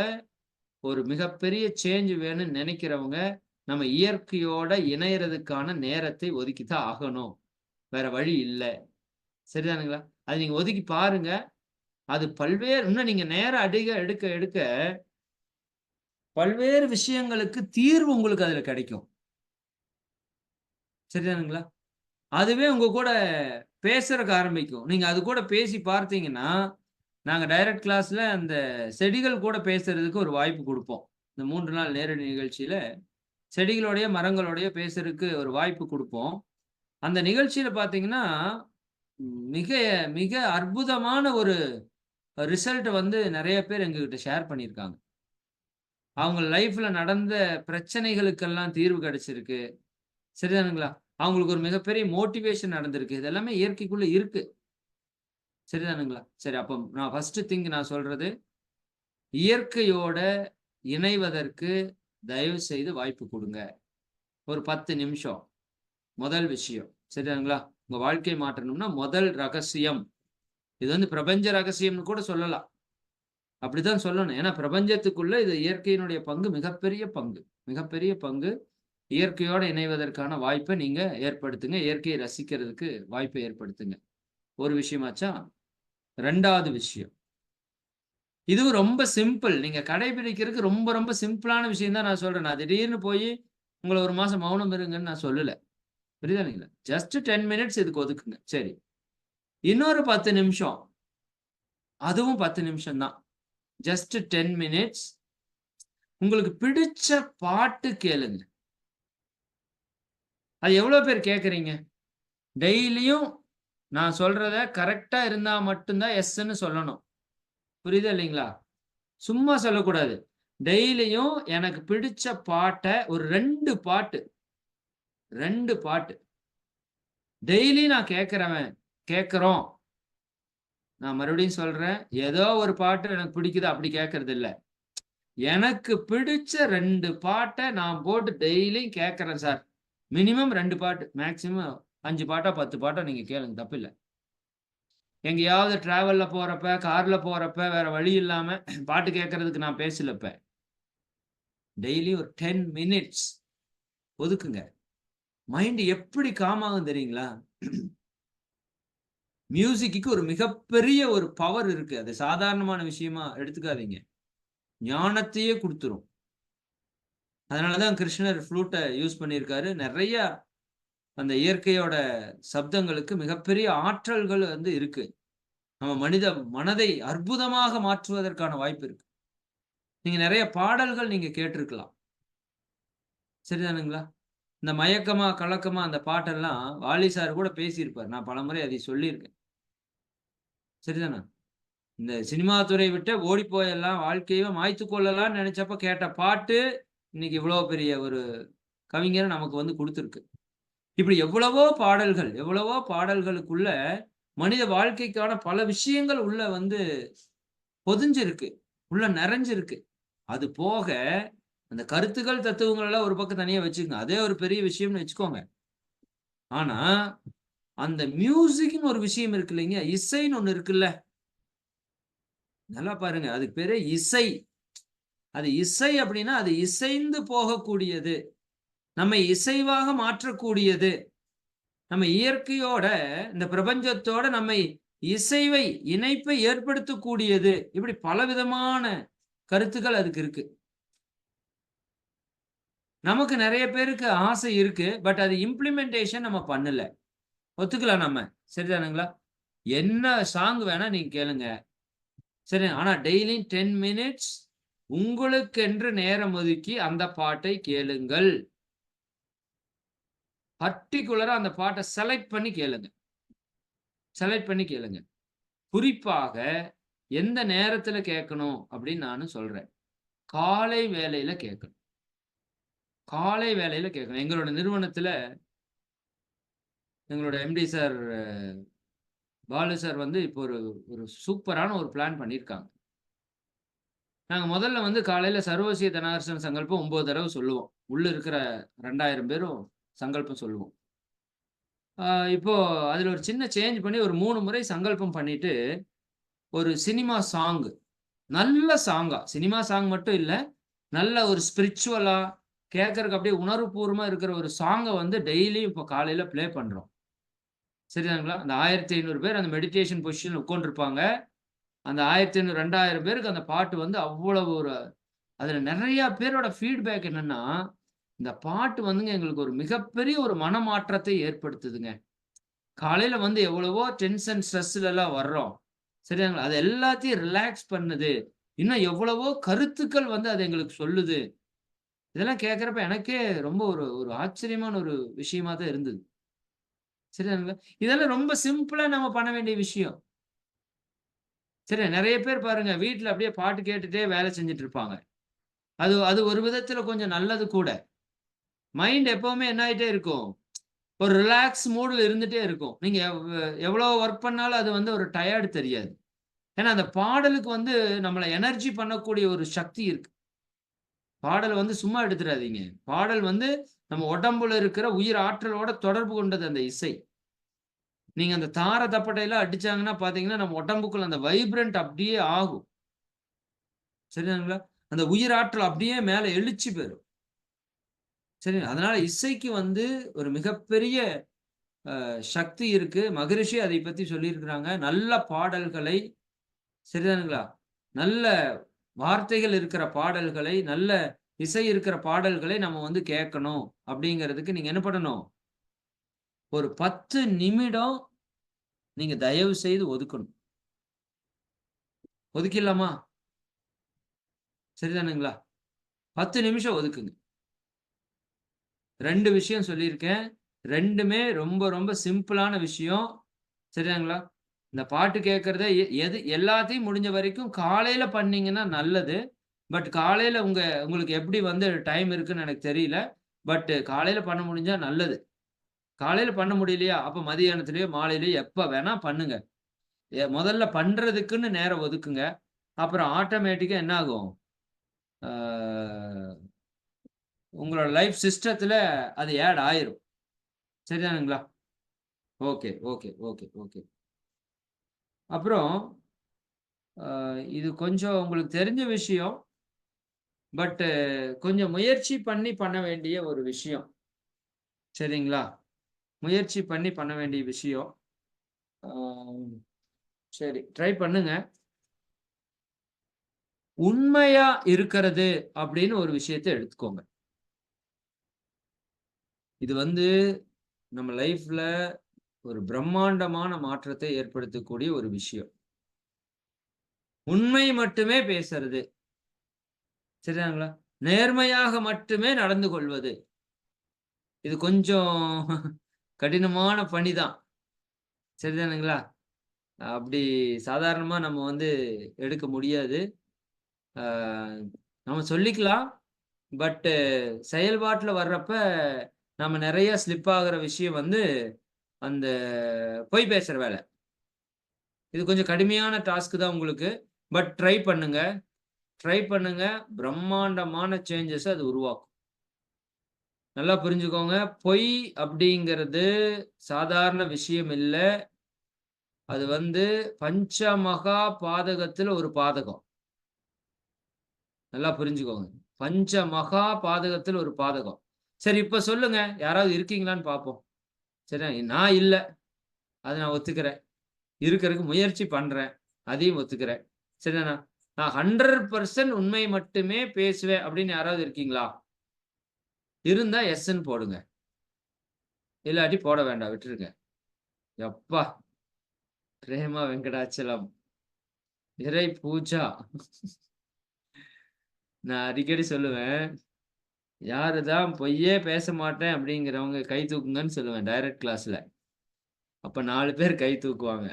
ஒரு மிகப்பெரிய சேஞ்ச் வேணும்னு நினைக்கிறவங்க, நம்ம இயற்கையோட இணையறதுக்கான நேரத்தை ஒதுக்கி தான் ஆகணும். வேற வழி இல்ல. சரிதானுங்களா? அத நீங்க ஒதுக்கி பாருங்க. அது பல்வேறு இன்னும் நீங்க நேரம் எடுக்க எடுக்க பல்வேறு விஷயங்களுக்கு தீர்வு உங்களுக்கு அதுல கிடைக்கும். சரிதானுங்களா? அதுவே உங்க கூட பேசுறக்கு ஆரம்பிக்கும். நீங்க அது கூட பேசி பார்த்தீங்கன்னா, நாங்க டைரக்ட் கிளாஸ்ல அந்த செடிகள் கூட பேசுறதுக்கு ஒரு வாய்ப்பு குடுப்போம். இந்த 3 நாள் நேரடி நிகழ்ச்சியில செடிகளோடயே, மரங்களோடயே பேசுறதுக்கு ஒரு வாய்ப்பு குடுப்போம். அந்த நிகழ்ச்சியில பார்த்தீங்கன்னா, மிக மிக அற்புதமான ஒரு ரிசல்ட்ட வந்து நெறைய பேர் எங்ககிட்ட ஷேர் பண்ணியிருக்காங்க. அவங்க லைஃப்ல நடந்த பிரச்சனைகளுக்கெல்லாம் தீர்வு கிடைச்சிருக்கு. சரிதானுங்களா? அவங்களுக்கு ஒரு மிகப்பெரிய மோட்டிவேஷன் நடந்திருக்கு. இது எல்லாமே இயற்கைக்குள்ள இருக்கு. சரிதானுங்களா? சரி அப்ப நான் ஃபர்ஸ்ட் திங் நான் சொல்றது, இயற்கையோட இணைவதற்கு தயவு செய்து வாய்ப்பு குடுங்க. ஒரு 10 நிமிஷம். முதல் விஷயம். சரிதானுங்களா? உங்க வாழ்க்கைய மாற்றணும்னா முதல் ரகசியம். இது வந்து பிரபஞ்ச ரகசியம்னு கூட சொல்லலாம். அப்படித்தான் சொல்லணும். ஏன்னா பிரபஞ்சத்துக்குள்ள இது இயற்கையினுடைய பங்கு மிகப்பெரிய பங்கு. மிகப்பெரிய பங்கு. இயற்கையோட இணைவதற்கான வாய்ப்ப நீங்க ஏற்படுத்துங்க. இயற்கையை ரசிக்கிறதுக்கு வாய்ப்பை ஏற்படுத்துங்க. ஒரு விஷயமாச்சா? 2வது விஷயம். இதுவும் ரொம்ப சிம்பிள். நீங்க கடைபிடிக்கிறதுக்கு ரொம்ப ரொம்ப சிம்பிளான விஷயம் தான் நான் சொல்றேன். நான் திடீர்னு போயி உங்கள 1 மாசம் மௌனம் இருங்கன்னு நான் சொல்லல. புரியுதுங்களா? ஜஸ்ட் 10 மினிட்ஸ் இதுக்கு ஒதுக்குங்க. சரி. இன்னொரு 10 நிமிஷம். அதுவும் 10 நிமிஷம் தான். ஜஸ்ட் 10 மினிட்ஸ் உங்களுக்கு பிடிச்ச பாட்டு கேளுங்க. அது எவ்வளோ பேர் கேட்கறீங்க? டெய்லியும் நான் சொல்றத கரெக்ட்டா இருந்தா மட்டும் தான் எஸ்ன்னு சொல்லணும். புரியுதா இல்லைங்களா? சும்மா சொல்லக்கூடாது. டெய்லியும் எனக்கு பிடிச்ச பாட்ட ஒரு 2 பாட்டு, 2 பாட்டு. டெய்லி நான் கேட்கிறவன், கேட்கிறோம். நான் மறுபடியும் சொல்றேன். ஏதோ ஒரு பாட்டு எனக்கு பிடிக்குது அப்படி கேட்கறது இல்ல. எனக்கு பிடிச்ச 2 பாட்ட நான் போட்டு டெய்லியும் கேட்கிறேன் சார். மினிமம் 2 பாட்டு. மேக்ஸிமம் 5 பாட்டோ, 10 பாட்டோ நீங்க கேளுங்க. தப்பில்ல. எங்கேயாவது டிராவல்ல போறப்ப, கார்ல போறப்ப, வேற வழி இல்லாம பாட்டு கேட்கறதுக்கு நான் பேசல இப்ப. டெய்லி ஒரு 10 மினிட்ஸ் ஒதுக்குங்க. மைண்ட் எப்படி காம் ஆகும் தெரியுங்களா? மியூசிக்குக்கு ஒரு மிகப்பெரிய ஒரு பவர் இருக்கு. அது சாதாரணமான விஷயமா எடுத்துக்காதீங்க. ஞானத்தையே குடுத்துரும். அதனால தான் கிருஷ்ணர் ஃப்ளூட்ட யூஸ் பண்ணியிருக்காரு. நெறைய அந்த இயற்கையோட சப்தங்களுக்கு மிகப்பெரிய ஆற்றல்கள் வந்து இருக்கு. நம்ம மனித மனதை அற்புதமாக மாற்றுவதற்கான வாய்ப்பு இருக்கு. நீங்க நெறைய பாடல்கள் நீங்க கேட்டிருக்கலாம். சரிதானுங்களா? இந்த மயக்கமா, கலக்கமா அந்த பாட்டெல்லாம் வாலி சார் கூட பேசியிருப்பார். நான் பலமுறை அதை சொல்லியிருக்கேன். சரிதானா? இந்த சினிமா துறை விட்டு ஓடி போயெல்லாம் வாழ்க்கைய மாய்த்துக் கொள்ளலாம்னு நெனச்சப்ப கேட்ட பாட்டு, இன்னைக்கு இவ்வளோ பெரிய ஒரு கவிஞர நமக்கு வந்து குடுத்திருக்கு. இப்படி எவ்வளவோ பாடல்கள், எவ்வளவோ பாடல்களுக்குள்ள மனித வாழ்க்கைக்கான பல விஷயங்கள் உள்ள வந்து பொதிஞ்சிருக்கு. உள்ள நெறஞ்சிருக்கு. அது போக அந்த கருத்துக்கள், தத்துவங்கள் எல்லாம் ஒரு பக்கம் தனியா வச்சுக்கங்க. அதே ஒரு பெரிய விஷயம்னு வச்சுக்கோங்க. ஆனா, அந்த மியூசிக்ன்னு ஒரு விஷயம் இருக்கு இல்லைங்க? இசைன்னு ஒண்ணு இருக்குல்ல. நல்லா பாருங்க. அதுக்கு பேரு இசை. அது இசை அப்படின்னா, அது இசைந்து போகக்கூடியது. நம்மை இசைவாக மாற்றக்கூடியது. நம்ம இயற்கையோட, இந்த பிரபஞ்சத்தோட நம்மை இணைப்பை ஏற்படுத்தக்கூடியது. இப்படி பலவிதமான கருத்துக்கள் அதுக்கு இருக்கு. நமக்கு நெறைய பேருக்கு ஆசை இருக்கு. பட் அது இம்ப்ளிமென்டேஷன் நம்ம பண்ணல. ஒத்துக்கலாம் நம்ம. சரிதானுங்களா? என்ன சாங் வேணா நீங்க கேளுங்க. சரி. ஆனா டெய்லியும் 10 மினிட்ஸ் உங்களுக்கென்று நேரம் ஒதுக்கி அந்த பாட்டை கேளுங்கள். பர்ட்டிகுலரா அந்த பாட்ட செலக்ட் பண்ணி கேளுங்க. செலக்ட் பண்ணி கேளுங்க. குறிப்பாக எந்த நேரத்துல கேட்கணும் அப்படின்னு நானு சொல்றேன். காலை வேளையில கேட்கணும். காலை வேளையில கேட்கணும். எங்களோட நிறுவனத்துல எங்களோட எம்டி சார் பாலு சார் வந்து இப்போ ஒரு ஒரு சூப்பரான ஒரு பிளான் பண்ணியிருக்காங்க. நாங்க முதல்ல வந்து காலையில சர்வசிய தனார்சன சங்கல்பம் 9 தடவ சொல்லுவோம். உள்ள இருக்கிற 2000 பேரும் சங்கல்பம் சொல்லுவோம். ஆ இப்போ அதுல ஒரு சின்ன சேஞ்ச் பண்ணி ஒரு 3 முறை சங்கல்பம் பண்ணிட்டு, ஒரு சினிமா சாங் நல்ல சாங்கா, சினிமா சாங் மட்டும் இல்ல. நல்ல ஒரு ஸ்பிரிச்சுவலா கேட்கறக்கு அப்படியே உணர்வுபூர்வமா இருக்கிற ஒரு சாங்க வந்து டெய்லியும் இப்போ காலையில ப்ளே பண்றோம். சரிதானுங்களா? அந்த 1500 பேர் அந்த மெடிடேஷன் பொசிஷன்ல உட்கார்ந்திருப்பாங்க. அந்த 1500, 2000 பேருக்கு அந்த பாட்டு வந்து அவ்வளவு ஒரு அதுல நெறைய பேரோட ஃபீட்பேக் என்னன்னா, இந்த பாட்டு வந்துங்க எங்களுக்கு ஒரு மிகப்பெரிய ஒரு மனமாற்றத்தை ஏற்படுத்துதுங்க. காலையில வந்து எவ்வளவோ டென்ஷன், ஸ்ட்ரெஸ்லலாம் வர்றோம். சரியாங்களா? அது எல்லாத்தையும் ரிலாக்ஸ் பண்ணுது. இன்னும் எவ்வளவோ கருத்துக்கள் வந்து அது எங்களுக்கு சொல்லுது. இதெல்லாம் கேட்கிறப்ப எனக்கே ரொம்ப ஒரு ஒரு ஆச்சரியமான ஒரு விஷயமா தான் இருந்தது. சரிதானுங்களா? இதெல்லாம் ரொம்ப சிம்பிளா நம்ம பண்ண வேண்டிய விஷயம். சரியா? நெறைய பேர் பாருங்க வீட்ல அப்படியே பாட்டு கேட்டுட்டே வேலை செஞ்சுட்டு இருப்பாங்க. அது அது ஒரு விதத்துல கொஞ்சம் நல்லது கூட. மைண்ட் எப்பவுமே என்ன ஆயிட்டே இருக்கும்? ஒரு ரிலாக்ஸ் மூட்ல இருந்துட்டே இருக்கும். நீங்க எவ்வளோ வொர்க் பண்ணாலும் அது வந்து ஒரு டயர்ட் தெரியாது. ஏன்னா, அந்த பாடலுக்கு வந்து நம்மள எனர்ஜி பண்ணக்கூடிய ஒரு சக்தி இருக்கு. பாடல வந்து சும்மா எடுத்துறாதீங்க. பாடல் வந்து நம்ம உடம்புல இருக்கிற உயிர் ஆற்றலோட தொடர்பு கொண்டது அந்த இசை. நீங்க அந்த தார தப்பட்டைலாம் அடிச்சாங்கன்னா பார்த்தீங்கன்னா, நம்ம உடம்புக்குள்ள அந்த வைப்ரன்ட் அப்படியே ஆகும். சரிதானுங்களா? அந்த உயிராற்றல் அப்படியே மேல எழுச்சி பெறும். சரி, அதனால இசைக்கு வந்து ஒரு மிகப்பெரிய சக்தி இருக்கு. மகரிஷி அதை பத்தி சொல்லியிருக்கிறாங்க. நல்ல பாடல்களை சரிதானுங்களா? நல்ல வார்த்தைகள் இருக்கிற பாடல்களை, நல்ல இசை இருக்கிற பாடல்களை நம்ம வந்து கேட்கணும். அப்படிங்கிறதுக்கு நீங்க என்ன பண்ணணும்? ஒரு 10 நிமிடம் நீங்க தயவு செய்து ஒதுக்கணும். ஒதுக்கிடலாமா? சரிதானுங்களா? 10 நிமிஷம் ஒதுக்குங்க. 2 விஷயம் சொல்லியிருக்கேன். 2மே ரொம்ப ரொம்ப சிம்பிளான விஷயம். சரிதாங்களா? இந்த பாட்டு கேட்கிறத எது எல்லாத்தையும் முடிஞ்ச வரைக்கும் காலையில பண்ணீங்கன்னா நல்லது. பட் காலையில உங்களுக்கு எப்படி வந்து டைம் இருக்குன்னு எனக்கு தெரியல. பட் காலையில பண்ண முடிஞ்சா நல்லது. காலையில பண்ண முடியலையா? அப்ப மதியானத்திலயோ, மாலையிலயோ எப்ப வேணா பண்ணுங்க. முதல்ல பண்றதுக்குன்னு நேரம் ஒதுக்குங்க. அப்புறம் ஆட்டோமேட்டிக்கா என்ன ஆகும்? ஆ உங்களோட லைஃப் சிஸ்டத்துல அது ஆட் ஆயிரும். சரிதானுங்களா? Okay, okay, okay, okay. அப்புறம் அ இது கொஞ்சம் உங்களுக்கு தெரிஞ்ச விஷயம். பட் கொஞ்சம் முயற்சி பண்ணி பண்ண வேண்டிய ஒரு விஷயம். சரிங்களா? முயற்சி பண்ணி பண்ண வேண்டிய விஷயம். ஆ சரி. ட்ரை பண்ணுங்க. உண்மையா இருக்கிறது அப்படின்னு ஒரு விஷயத்த எடுத்துக்கோங்க. இது வந்து நம்ம லைஃப்ல ஒரு பிரம்மாண்டமான மாற்றத்தை ஏற்படுத்தக்கூடிய ஒரு விஷயம். உண்மை மட்டுமே பேசுறது. சரிதாங்களா? நேர்மையாக மட்டுமே நடந்து கொள்வது. இது கொஞ்சம் கடினமான பணிதான். சரிதானுங்களா? அப்படி சாதாரணமா நம்ம வந்து எடுக்க முடியாது. ஆ நம்ம சொல்லிக்கலாம். பட் செயல்பாட்டுல வர்றப்ப, நம்ம நெறைய ஸ்லிப் ஆகுற விஷயம் வந்து, அந்த பொய் பேசுற வேல. இது கொஞ்சம் கடுமையான டாஸ்க் தான் உங்களுக்கு. பட் ட்ரை பண்ணுங்க. ட்ரை பண்ணுங்க. பிரம்மாண்டமான சேஞ்சஸ அது உருவாக்கும். நல்லா புரிஞ்சுக்கோங்க. பொய் அப்படிங்கிறது சாதாரண விஷயம் இல்ல. அது பஞ்ச மகா பாதகத்துல ஒரு பாதகம். நல்லா புரிஞ்சுக்கோங்க. பஞ்ச மகா பாதகத்துல ஒரு பாதகம். சரி இப்ப சொல்லுங்க. யாராவது இருக்கீங்களான்னு பார்ப்போம். சரியா? நான் இல்ல. அத நான் ஒத்துக்கிறேன். இருக்கறதுக்கு முயற்சி பண்றேன். அதையும் ஒத்துக்கிறேன். சரிதானா? நான் 100% உண்மை மட்டுமே பேசுவேன் அப்படின்னு யாராவது இருக்கீங்களா? இருந்தா எஸ்ன்னு போடுங்க. இல்லாட்டி போட வேண்டாம். விட்டுருங்க. யப்பா! பிரேமா வெங்கடாச்சலம். இறை பூஜா. நான் அடிக்கடி சொல்லுவேன். யாரு தான் பொய்யே பேச மாட்டேன் அப்படிங்கிறவங்க கை தூக்குங்கன்னு சொல்லுவேன் டைரக்ட் கிளாஸ்ல. அப்ப 4 பேர் கை தூக்குவாங்க.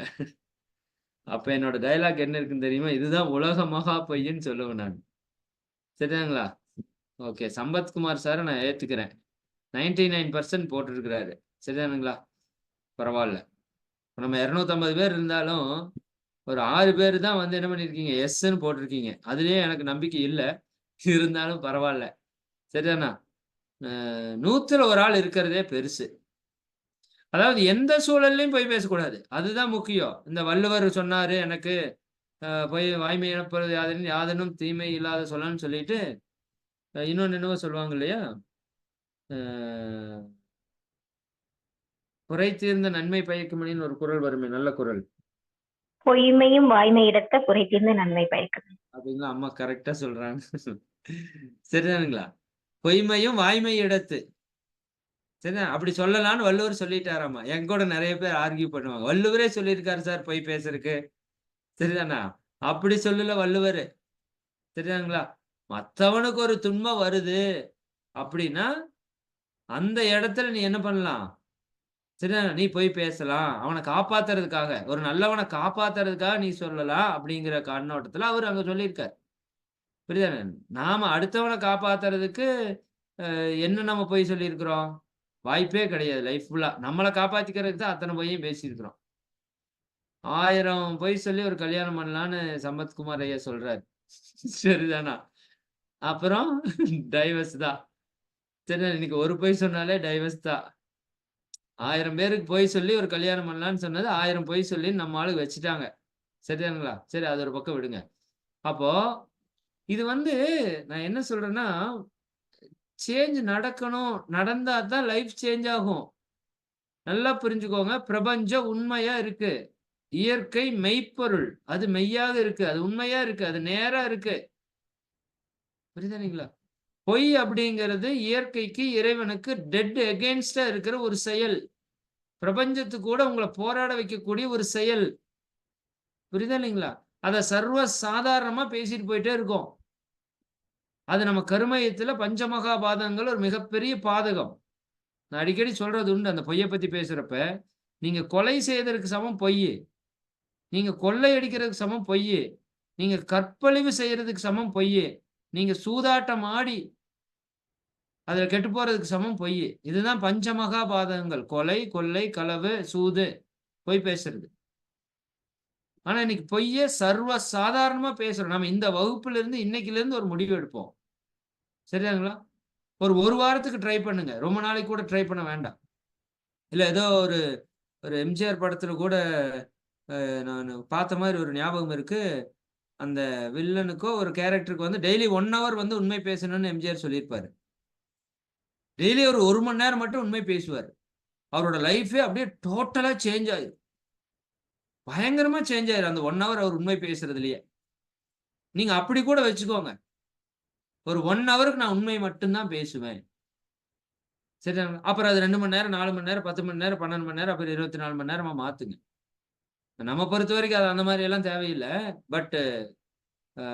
அப்ப என்னோட டயலாக் என்ன இருக்குன்னு தெரியுமா? இதுதான் உலக மகா பொய்ன்னு சொல்லுவேன் நான். சரிதாங்களா? ஓகே. சம்பத்குமார் சார நான் ஏத்துக்கிறேன். 99% போட்டிருக்கிறாரு. சரிதானுங்களா? பரவால்ல. நம்ம 250 பேர் இருந்தாலும், ஒரு 6 பேரு தான் என்ன பண்ணியிருக்கீங்க? எஸ்ன்னு போட்டிருக்கீங்க. அதிலேயே எனக்கு நம்பிக்கை இல்ல. இருந்தாலும் பரவால்ல. சரிதானா? 100ல 1 ஆள் இருக்கிறதே பெருசு. அதாவது எந்த சூழல்லயும் பொய் பேசக்கூடாது. அதுதான் முக்கியம். இந்த வள்ளுவர் சொன்னாரு எனக்கு, பொய் வாய்மை இழப்பது யாதெனின் யாதெனும் தீமை இல்லாத சொல்லன்னு சொல்லிட்டு, இன்னொன்னு என்னவோ சொல்லுவாங்க இல்லையா? அ "குறை தீர்ந்த நன்மை பயக்குமனின்னு" ஒரு குறள் வருமே, நல்ல குறள்.
பொய்மையும் வாய்மையிடத்த குறை தீர்ந்த நன்மை பயக்கும்.
அப்படிங்களா? அம்மா கரெக்ட்டா சொல்றாங்க. சரிதானுங்களா? பொய்மையும் வாய்மை இடத்து. சரிதான். அப்படி சொல்லலான்னு வள்ளுவர் சொல்லிட்டாராமா. என் கூட நெறைய பேர் ஆர்க்யூ பண்ணுவாங்க. வள்ளுவரே சொல்லியிருக்காரு சார் பொய் பேசுறதுக்கு. சரிதானா? அப்படி சொல்லல வள்ளுவரு. சரிதானுங்களா? மத்தவனுக்கு ஒரு துன்பம் வருது அப்படின்னா, அந்த இடத்துல நீ என்ன பண்ணலாம்? சரிதானே? நீ போய் பேசலாம். அவன காப்பாத்துறதுக்காக, ஒரு நல்லவன காப்பாத்துறதுக்காக நீ சொல்லலாம் அப்படிங்கிற கண்ணோட்டத்துல அவரு அங்க சொல்லியிருக்காரு. புரியுதானே? நாம அடுத்தவன காப்பாத்துறதுக்கு என்ன நம்ம பொய் சொல்லியிருக்கிறோம்? வாய்ப்பே கிடையாது லைஃப் ஃபுல்லா. நம்மள காப்பாத்திக்கிறதுக்கு தான் அத்தன பொய்யும் பேசியிருக்கிறோம். 1000 பொய் சொல்லி ஒரு கல்யாணம் பண்ணலான்னு சம்பத்குமார் ஐயா சொல்றாரு. சரிதானா? அப்புறம் டைவர்ஸ் தான். சரிதானே? இன்னைக்கு ஒரு பொய் சொன்னாலே டைவர்ஸ் தான். 1000 பேருக்கு பொய் சொல்லி ஒரு கல்யாணம் பண்ணலான்னு சொன்னது 1000 பொய் சொல்லி நம்ம ஆளுங்க வச்சுட்டாங்க. சரிதானுங்களா? சரி அது ஒரு பக்கம் விடுங்க. அப்போ இது நான் என்ன சொல்றேன்னா, சேஞ்ச் நடக்கணும். நடந்தா தான் லைஃப் சேஞ்ச் ஆகும். நல்லா புரிஞ்சுக்கோங்க. பிரபஞ்சம் உண்மையா இருக்கு. இயற்கை மெய்ப்பொருள். அது மெய்யாக இருக்கு. அது உண்மையா இருக்கு. அது நேரா இருக்கு. புரியுதுங்களா? பொய் அப்படிங்கிறது இயற்கைக்கு, இறைவனுக்கு டெட் அகைன்ஸ்ட்டா இருக்கிற ஒரு செயல். பிரபஞ்சத்துக்கு கூட உங்கள போராட வைக்கக்கூடிய ஒரு செயல். புரியுதா இல்லைங்களா? அத சர்வ சாதாரணமா பேசிட்டு போயிட்டே இருக்கோம். அது நம்ம கருமையத்துல பஞ்சமகா பாதகங்கள் ஒரு மிகப்பெரிய பாதகம். நான் அடிக்கடி சொல்றது உண்டு அந்த பொய்ய பத்தி பேசுறப்ப, நீங்க கொலை செய்ததற்கு சமம் பொய்யு. நீங்க கொள்ளை அடிக்கிறதுக்கு சமம் பொய்யு. நீங்க கற்பழிவு செய்யறதுக்கு சமம் பொய்யு. நீங்க சூதாட்டம் ஆடி அதுல கெட்டுப் போறதுக்கு சமம் பொய்யு. இதுதான் பஞ்சமகா பாதகங்கள். கொலை, கொள்ளை, களவு, சூது, பொய் பேசுறது. ஆனா இன்னைக்கு பொய்ய சர்வ சாதாரணமா பேசுறோம். நம்ம இந்த வகுப்பிலிருந்து இன்னைக்கிலிருந்து ஒரு முடிவு எடுப்போம். சரியாங்களா? ஒரு 1 வாரத்துக்கு ட்ரை பண்ணுங்க. ரொம்ப நாளைக்கு கூட ட்ரை பண்ண வேண்டாம். இல்ல ஏதோ ஒரு ஒரு எம்ஜிஆர் படத்துல கூட நானு பார்த்த மாரி ஒரு ஞாபகம் இருக்கு. அந்த வில்லனுக்கோ ஒரு கேரக்டருக்கு டெய்லி 1 ஹவர் உண்மை பேசணும்னு எம்ஜிஆர் சொல்லியிருப்பாரு. டெய்லி ஒரு 1 மணி நேரம் மட்டும் உண்மை பேசுவாரு. அவரோட லைஃபே அப்படியே டோட்டலா சேஞ்ச் ஆயிரும். பயங்கரமா சேஞ்ச் ஆயிரும். அந்த 1 ஹவர் அவர் உண்மை பேசுறதுலயே. நீங்க அப்படி கூட வச்சுக்கோங்க. ஒரு 1 ஹவருக்கு நான் உண்மை மட்டும் தான் பேசுவேன். சரிதாங்களா? அப்புறம் அது 2 மணி நேரம், 4 மணி நேரம், 10 மணி நேரம், 12 மணி நேரம், அப்புறம் 24 மணி நேரமா மாத்துங்க. நம்ம பொறுத்தவரைக்கும் அது அந்த மாரி எல்லாம் தேவையில்ல. பட் அ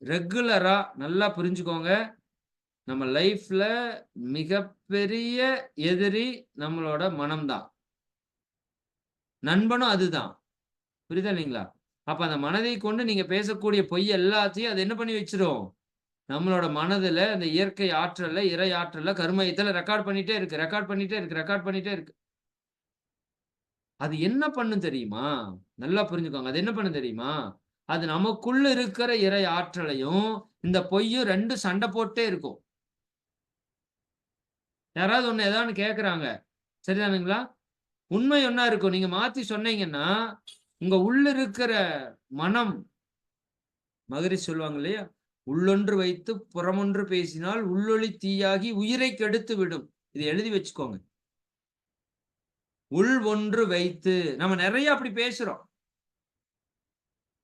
ரெகுலரா நல்லா புரிஞ்சுக்கோங்க. நம்ம லைஃப்ல மிகப்பெரிய எதிரி நம்மளோட மனம் தான். நண்பனும் அதுதான். புரியுதா இல்லைங்களா? அப்ப அந்த மனதை கொண்டு நீங்க பேசக்கூடிய பொய் எல்லாத்தையும் அது என்ன பண்ணி வச்சுரும்? நம்மளோட மனதுல, அந்த இயற்கை ஆற்றல்ல, இறை ஆற்றல்ல, கருமையத்துல ரெக்கார்ட் பண்ணிட்டே இருக்கு. ரெக்கார்ட் பண்ணிட்டே இருக்கு. ரெக்கார்ட் பண்ணிட்டே இருக்கு. அது என்ன பண்ணும் தெரியுமா? நல்லா புரிஞ்சுக்கோங்க. அது என்ன பண்ணும் தெரியுமா? அது நமக்குள்ள இருக்கிற இறை ஆற்றலையும், இந்த பொய்யும் 2ம் சண்டை போட்டுட்டே இருக்கும். யாராவது ஏதாவது ஒண்ணு கேட்கறாங்க. சரிதானுங்களா? உண்மை ஒன்னா இருக்கும். நீங்க மாத்தி சொன்னீங்கன்னா உங்க உள்ள இருக்கிற மனம், மகரிஷி சொல்லுவாங்க இல்லையா, உள்ளொன்று வைத்து புறமொன்று பேசினால் உள்ளொளி தீயாகி உயிரை கெடுத்து விடும். இதை எழுதி வச்சுக்கோங்க. உள் ஒன்று வைத்து, நம்ம நிறைய அப்படி பேசுறோம்.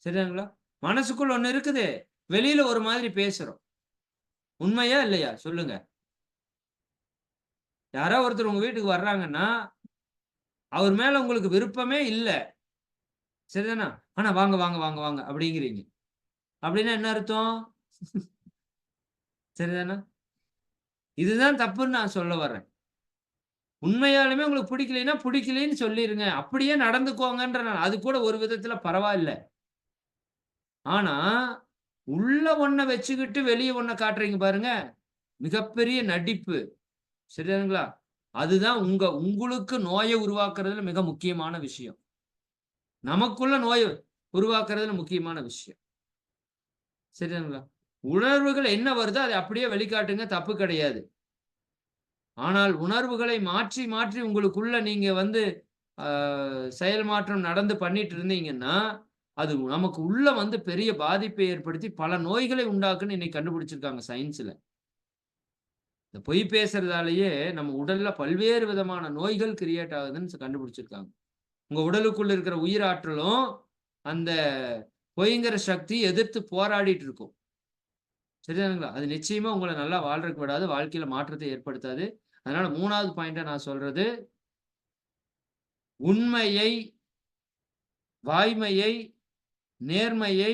சரிங்களா? மனசுக்குள்ள ஒண்ணு இருக்குது, வெளியில ஒரு மாதிரி பேசுறோம். உண்மையா இல்லையா சொல்லுங்க? யாரோ ஒருத்தர் உங்க வீட்டுக்கு வர்றாங்கன்னா அவர் மேல உங்களுக்கு விருப்பமே இல்ல. சரிதானா? ஆனா வாங்க வாங்க வாங்க வாங்க அப்படிங்கிறீங்க. அப்படின்னா என்ன அர்த்தம்? சரிதானா? இதுதான் தப்புன்னு நான் சொல்ல வர்றேன். உண்மையாலுமே உங்களுக்கு பிடிக்கலைன்னா பிடிக்கலைன்னு சொல்லிருங்க. அப்படியே நடந்துக்கோங்கன்ற நான். அது கூட ஒரு விதத்துல பரவாயில்ல. ஆனா உள்ள ஒண்ண வச்சுக்கிட்டு வெளிய ஒண்ண காட்டுறீங்க பாருங்க, மிகப்பெரிய நடிப்பு. சரிதானுங்களா? அதுதான் உங்களுக்கு நோய உருவாக்குறதுல மிக முக்கியமான விஷயம். நமக்குள்ள நோய உருவாக்குறதுல முக்கியமான விஷயம். சரிதானுங்களா? உணர்வுகள் என்ன வருதோ அதை அப்படியே வெளிக்காட்டுங்க, தப்பு கிடையாது. ஆனால் உணர்வுகளை மாற்றி மாற்றி உங்களுக்குள்ள நீங்க வந்து செயல் மாற்றம் நடந்து பண்ணிட்டு இருந்தீங்கன்னா, அது நமக்கு உள்ள வந்து பெரிய பாதிப்பை ஏற்படுத்தி பல நோய்களை உண்டாக்குன்னு இன்னைக்கு கண்டுபிடிச்சிருக்காங்க சயின்ஸ்ல. இந்த பொய் பேசுறதாலேயே நம்ம உடல்ல பல்வேறு விதமான நோய்கள் கிரியேட் ஆகுதுன்னு கண்டுபிடிச்சிருக்காங்க. உங்க உடலுக்குள்ள இருக்கிற உயிராற்றலும் அந்த பொய்ங்கிற சக்தி எதிர்த்து போராடிட்டு இருக்கும். சரிதானுங்களா? அது நிச்சயமா உங்கள நல்லா வாழ்றதுக்கு விடாது. வாழ்க்கையில மாற்றத்தை ஏற்படுத்தாது. அதனால 3வது பாயிண்ட்டா நான் சொல்றது, உண்மையை, வாய்மையை, நேர்மையை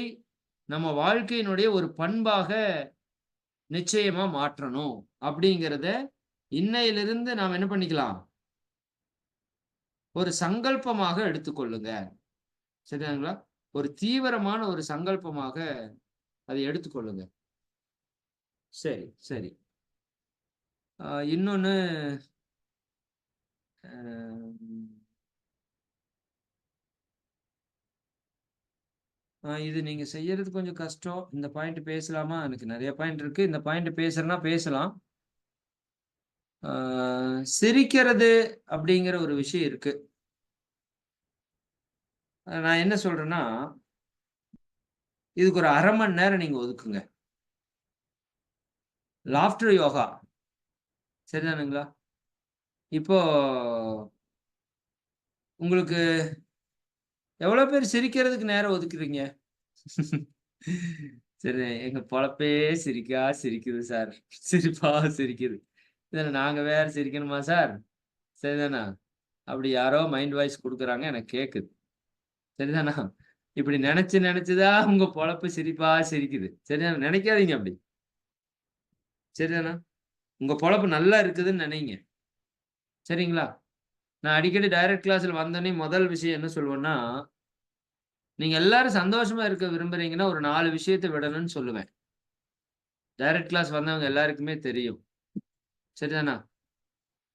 நம்ம வாழ்க்கையினுடைய ஒரு பண்பாக நிச்சயமா மாற்றணும். அப்படிங்கிறத இன்னையிலிருந்து நாம் என்ன பண்ணிக்கலாம்? ஒரு சங்கல்பமாக எடுத்துக்கொள்ளுங்க. சரிதானுங்களா? ஒரு தீவிரமான ஒரு சங்கல்பமாக அதை எடுத்துக்கொள்ளுங்க. சரி, சரி. இன்னொன்னு அ இது நீங்க செய்யறது கொஞ்சம் கஷ்டம். இந்த பாயிண்ட் பேசலாமா? எனக்கு நெறைய பாயிண்ட் இருக்கு. இந்த பாயிண்ட் பேசுறேன்னா பேசலாம். ஆ சிரிக்கிறது அப்படிங்கிற ஒரு விஷயம் இருக்கு. நான் என்ன சொல்றேன்னா, இதுக்கு ஒரு 1/2 மணி நேரம் நீங்க ஒதுக்குங்க. லாஃப்டர் யோகா. சரிதானுங்களா? இப்போ உங்களுக்கு எவ்வளோ பேர் சிரிக்கிறதுக்கு நேரம் ஒதுக்குறீங்க? சரி, எங்க பொழப்பே சிரிக்குது சார். சிரிப்பா சிரிக்குது. இதுல நாங்க வேற சிரிக்கணுமா சார்? சரிதானா? அப்படி யாரோ மைண்ட் வாய்ஸ் குடுக்குறாங்க. எனக்கு கேக்குது. சரிதானா? இப்படி நெனச்சு நெனச்சு தான் உங்க பொழப்பு சிரிப்பா சிரிக்குது. சரிதானா? நெனைக்காதீங்க அப்படி. சரிதானா? உங்க பொழப்பு நல்லா இருக்குதுன்னு நெனைங்க. சரிங்களா? நான் அடிக்கடி டைரக்ட் கிளாஸ்ல வந்தோனே முதல் விஷயம் என்ன சொல்லுவேன்னா, நீங்க எல்லாரும் சந்தோஷமா இருக்க விரும்புறீங்கன்னா, ஒரு 4 விஷயத்த விடணும்னு சொல்லுவேன். டைரக்ட் கிளாஸ் வந்தவங்க எல்லாருக்குமே தெரியும். சரிதானா?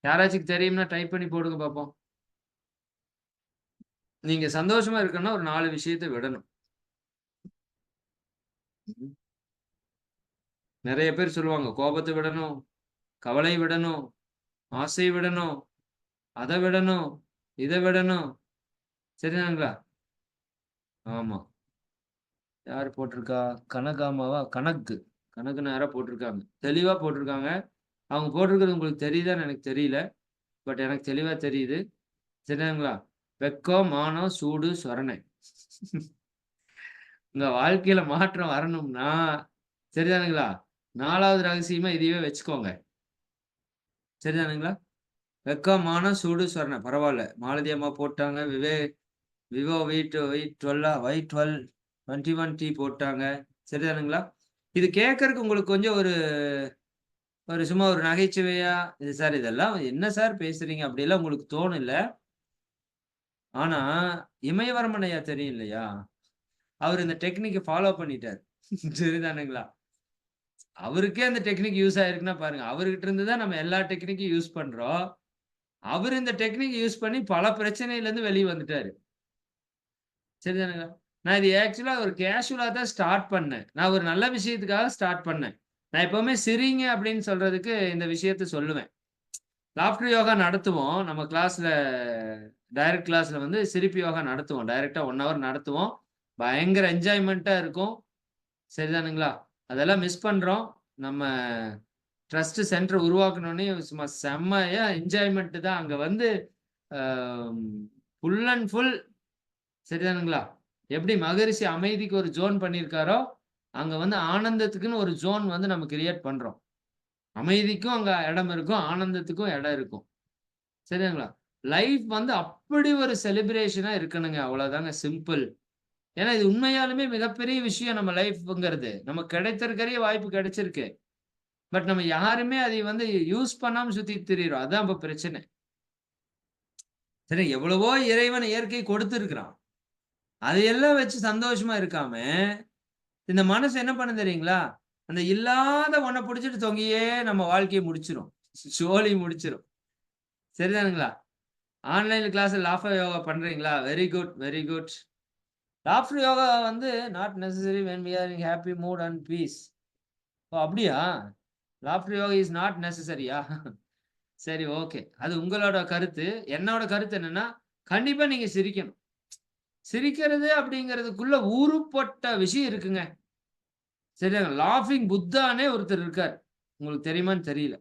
யாராச்சும் தெரியும்னா டைப் பண்ணி போடுங்க பாப்போம். நீங்க சந்தோஷமா இருக்கணும்னா ஒரு 4 விஷயத்த விடணும். நெறைய பேர் சொல்லுவாங்க, கோபத்த விடணும், கவலை விடணும், ஆசை விடணும், அத விடணும், இத விடணும். சரிதானுங்களா? ஆமா. யாரு போட்டிருக்கா? கனகாமாவா? கனக்கு. கனக்குன்னு யாரோ போட்டிருக்காங்க. தெளிவா போட்டிருக்காங்க. அவங்க போட்டிருக்கிறது உங்களுக்கு தெரியுதான்னு எனக்கு தெரியல. பட் எனக்கு தெளிவா தெரியுது. சரிதானுங்களா? வெட்கம், மானம், சூடு, சொரணை. உங்க வாழ்க்கையில மாற்றம் வரணும்னா, சரிதானுங்களா? 4வது ரகசியமா இதையே வச்சுக்கோங்க. சரிதானுங்களா? வெட்கம், மானம், சூடு, சொரணை. பரவால்ல. மாலதி அம்மா போட்டாங்க. விவோ வி12 Y12 21T போட்டாங்க. சரிதானுங்களா? இது கேட்கறக்கு உங்களுக்கு கொஞ்சம் ஒரு ஒரு சும்மா ஒரு நகைச்சுவையா, "இது சார் இதெல்லாம் என்ன சார் பேசுறீங்க?" அப்படியெல்லாம் உங்களுக்கு தோணும் இல்ல. ஆனா, இமயவரமன் ஐயா தெரியும் இல்லையா? அவரு இந்த டெக்னிக்க ஃபாலோ பண்ணிட்டாரு. சரிதானுங்களா? அவருக்கே அந்த டெக்னிக் யூஸ் ஆயிருக்குன்னா பாருங்க. அவர்கிட்ட இருந்து தான் நம்ம எல்லா டெக்னிக்கும் யூஸ் பண்றோம். அவரு இந்த டெக்னிக் யூஸ் பண்ணி பல பிரச்சனையிலருந்து வெளிய வந்துட்டாரு. சரிதானுங்களா? நான் இது ஆக்சுவலா ஒரு கேஷுவலா தான் ஸ்டார்ட் பண்ணேன். நான் ஒரு நல்ல விஷயத்துக்காக ஸ்டார்ட் பண்ணேன். நான் எப்பவுமே சிரிங்க அப்படின்னு சொல்றதுக்கு இந்த விஷயத்த சொல்லுவேன். லாஃப்டர் யோகா நடத்துவோம். நம்ம கிளாஸ்ல டைரக்ட் கிளாஸ்ல வந்து சிரிப்பு யோகா நடத்துவோம். டைரக்டா 1 ஹவர் நடத்துவோம். பயங்கர என்ஜாய்மெண்ட்டா இருக்கும். சரிதானுங்களா? அதெல்லாம் மிஸ் பண்றோம். நம்ம ட்ரஸ்ட் சென்டர் உருவாக்கணும்னே சும்மா செம்மையா என்ஜாய்மெண்ட் தான். அங்க வந்து ஃபுல் அண்ட் ஃபுல் சரிதானுங்களா? எப்படி மகரிஷி அமைதிக்கு ஒரு ஜோன் பண்ணியிருக்காரோ, அங்க வந்து ஆனந்தத்துக்குன்னு ஒரு ஜோன் வந்து நம்ம கிரியேட் பண்றோம். அமைதிக்கும் அங்க இடம் இருக்கும். ஆனந்தத்துக்கும் இடம் இருக்கும். சரிங்களா? லைஃப் வந்து அப்படி ஒரு செலிப்ரேஷனா இருக்கணுங்க. அவ்வளவுதாங்க சிம்பிள். ஏன்னா இது உண்மையாலுமே மிகப்பெரிய விஷயம் நம்ம லைஃப்ங்கிறது. நமக்கு கிடைத்திருக்கிற வாய்ப்பு கிடைச்சிருக்கு. பட் நம்ம யாருமே அதை வந்து யூஸ் பண்ணாம சுத்திட்டு திரியிறோம். அதான் இப்ப பிரச்சனை. சரி எவ்வளவோ இறைவன் இயற்கை கொடுத்திருக்கிறான். அதையெல்லாம் வச்சு சந்தோஷமா இருக்காம, இந்த மனசு என்ன பண்ணும் தெரியுங்களா? அந்த இல்லாத ஒண்ண புடிச்சுட்டு தொங்கியே நம்ம வாழ்க்கைய முடிச்சிரும். சோலி முடிச்சிரும். சரிதானுங்களா? ஆன்லைன் கிளாஸ்ல லாஃப்டர் யோகா பண்றீங்களா? Very good, very good. Laughter yoga வந்து not necessary when we are in happy mood and peace. ஓ! அப்படியா? லாஃப்டர் யோகா இஸ் நாட் நெசசரியா? சரி, ஓகே. அது உங்களோட கருத்து. என்னோட கருத்து என்னன்னா, கண்டிப்பா நீங்க சிரிக்கணும். சிரிக்கிறது அப்படிங்கிறதுக்குள்ள ஊருப்பட்ட விஷயம் இருக்குங்க. சரியாங்க. லாஃபிங் புத்தானே ஒருத்தர் இருக்கார். உங்களுக்கு தெரியுமான்னு தெரியல.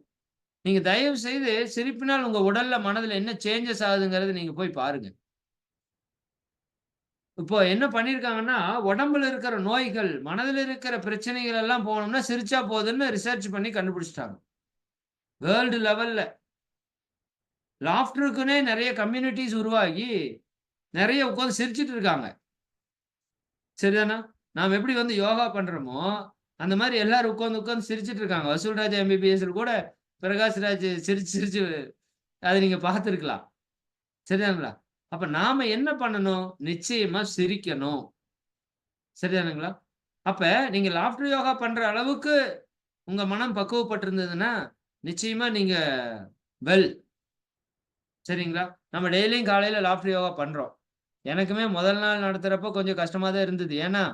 நீங்க தயவு செய்து சிரிப்பினால் உங்க உடல்ல, மனதுல என்ன சேஞ்சஸ் ஆகுதுங்கிறத நீங்க போய் பாருங்க. இப்போ என்ன பண்ணியிருக்காங்கன்னா, உடம்புல இருக்கிற நோய்கள், மனதில இருக்கிற பிரச்சனைகள் எல்லாம் போகணும்னா சிரிச்சா போதுன்னு ரிசர்ச் பண்ணி கண்டுபிடிச்சுட்டாங்க. வேர்ல்டு லெவல்ல. லாஃப்டருக்குன்னே நெறைய கம்யூனிட்டீஸ் உருவாகி, நெறைய உட்கார்ந்து சிரிச்சுட்டு இருக்காங்க. சரிதானா? நாம எப்படி வந்து யோகா பண்றோமோ, அந்த மாரி எல்லாரும் உட்கார்ந்து சிரிச்சுட்டு இருக்காங்க. வசூல்ராஜ் எம்பிபிஎஸ்ல கூட பிரகாஷ்ராஜ் சிரிச்சு சிரிச்சு அத நீங்க பார்த்திருக்கலாம். சரிதானுங்களா? அப்ப நாம என்ன பண்ணணும்? நிச்சயமா சிரிக்கணும். சரிதானுங்களா? அப்ப நீங்க லாஃப்டர் யோகா பண்ற அளவுக்கு உங்க மனம் பக்குவப்பட்டிருந்ததுன்னா, நிச்சயமா நீங்க வெல். சரிங்களா? நம்ம டெய்லியும் காலையில லாஃப்டர் யோகா பண்றோம். எனக்குமே முதல் நாள் நடத்துறப்ப கொஞ்சம் கஷ்டமா தான் இருந்தது. ஏன்னா,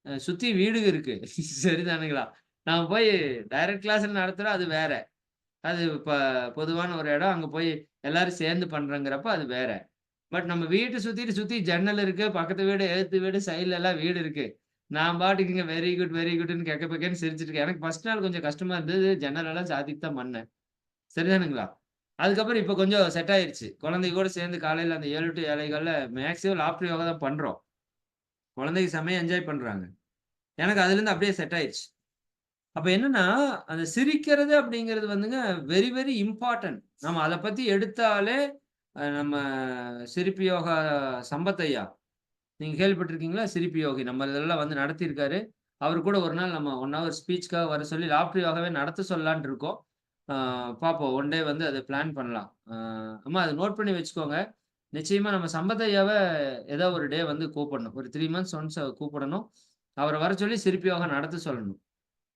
சுத்தி வீடு இருக்கு. சரிதானுங்களா? நாம போய் டைரக்ட் கிளாஸ்ல நடத்துறோம் அது வேற. அது பொதுவான ஒரு இடம். அங்க போய் எல்லாரும் சேர்ந்து பண்றோங்கிறப்ப அது வேற. பட் நம்ம வீட்ட சுத்தி ஜன்னல் இருக்கு. பக்கத்து வீடு, எதிர்த்த வீடு, சைடுல எல்லாம் வீடு இருக்கு. நான் பாட்டுக்கு இங்க வெரி குட், வெரி குட்ன்னு கெக்க பக்கேன்னு சிரிச்சுட்டு இருக்கேன். எனக்கு ஃபர்ஸ்ட் நாள் கொஞ்சம் கஷ்டமா இருந்தது. ஜன்னல் எல்லாம் சாத்திட்டு தான் பண்ணேன். சரிதானுங்களா? அதுக்கப்புறம் இப்ப கொஞ்சம் செட் ஆயிருச்சு. குழந்தைக கூட சேர்ந்து காலையில அந்த 7 டூ 7:15 மேக்ஸிமம் லாஃப்டர் யோகா தான் பண்றோம். குழந்தைங்க செம்மையா என்ஜாய் பண்றாங்க. எனக்கு அதுலருந்து அப்படியே செட் ஆயிருச்சு. அப்ப என்னன்னா, அந்த சிரிக்கிறது அப்படிங்கிறது வந்துங்க வெரி, வெரி இம்பார்ட்டன்ட். நம்ம அத பத்தி எடுத்தாலே, நம்ம சிரிப்பு யோகா சம்பத் ஐயா, நீங்க கேள்விப்பட்டிருக்கீங்களா? சிரிப்பு யோகி நம்ம இதெல்லாம் வந்து நடத்தியிருக்காரு. அவரு கூட ஒரு நாள் நம்ம 1 ஹவர் ஸ்பீச்சுக்காக வர சொல்லி லாஃப்டர் யோகாவே நடத்த சொல்லலான்ட்டு இருக்கோம். ஆ பார்ப்போம். ஒன் டே வந்து அத பிளான் பண்ணலாம். அம்மா அத நோட் பண்ணி வச்சுக்கோங்க. நிச்சயமா நம்ம சம்பத் ஐயாவ ஏதோ ஒரு டே வந்து கூப்பிடணும். ஒரு 3 மந்த்ஸ் ஒன்ஸ் கூப்பிடணும். அவர வர சொல்லி சிரிப்பு யோகா நடத்த சொல்லணும்.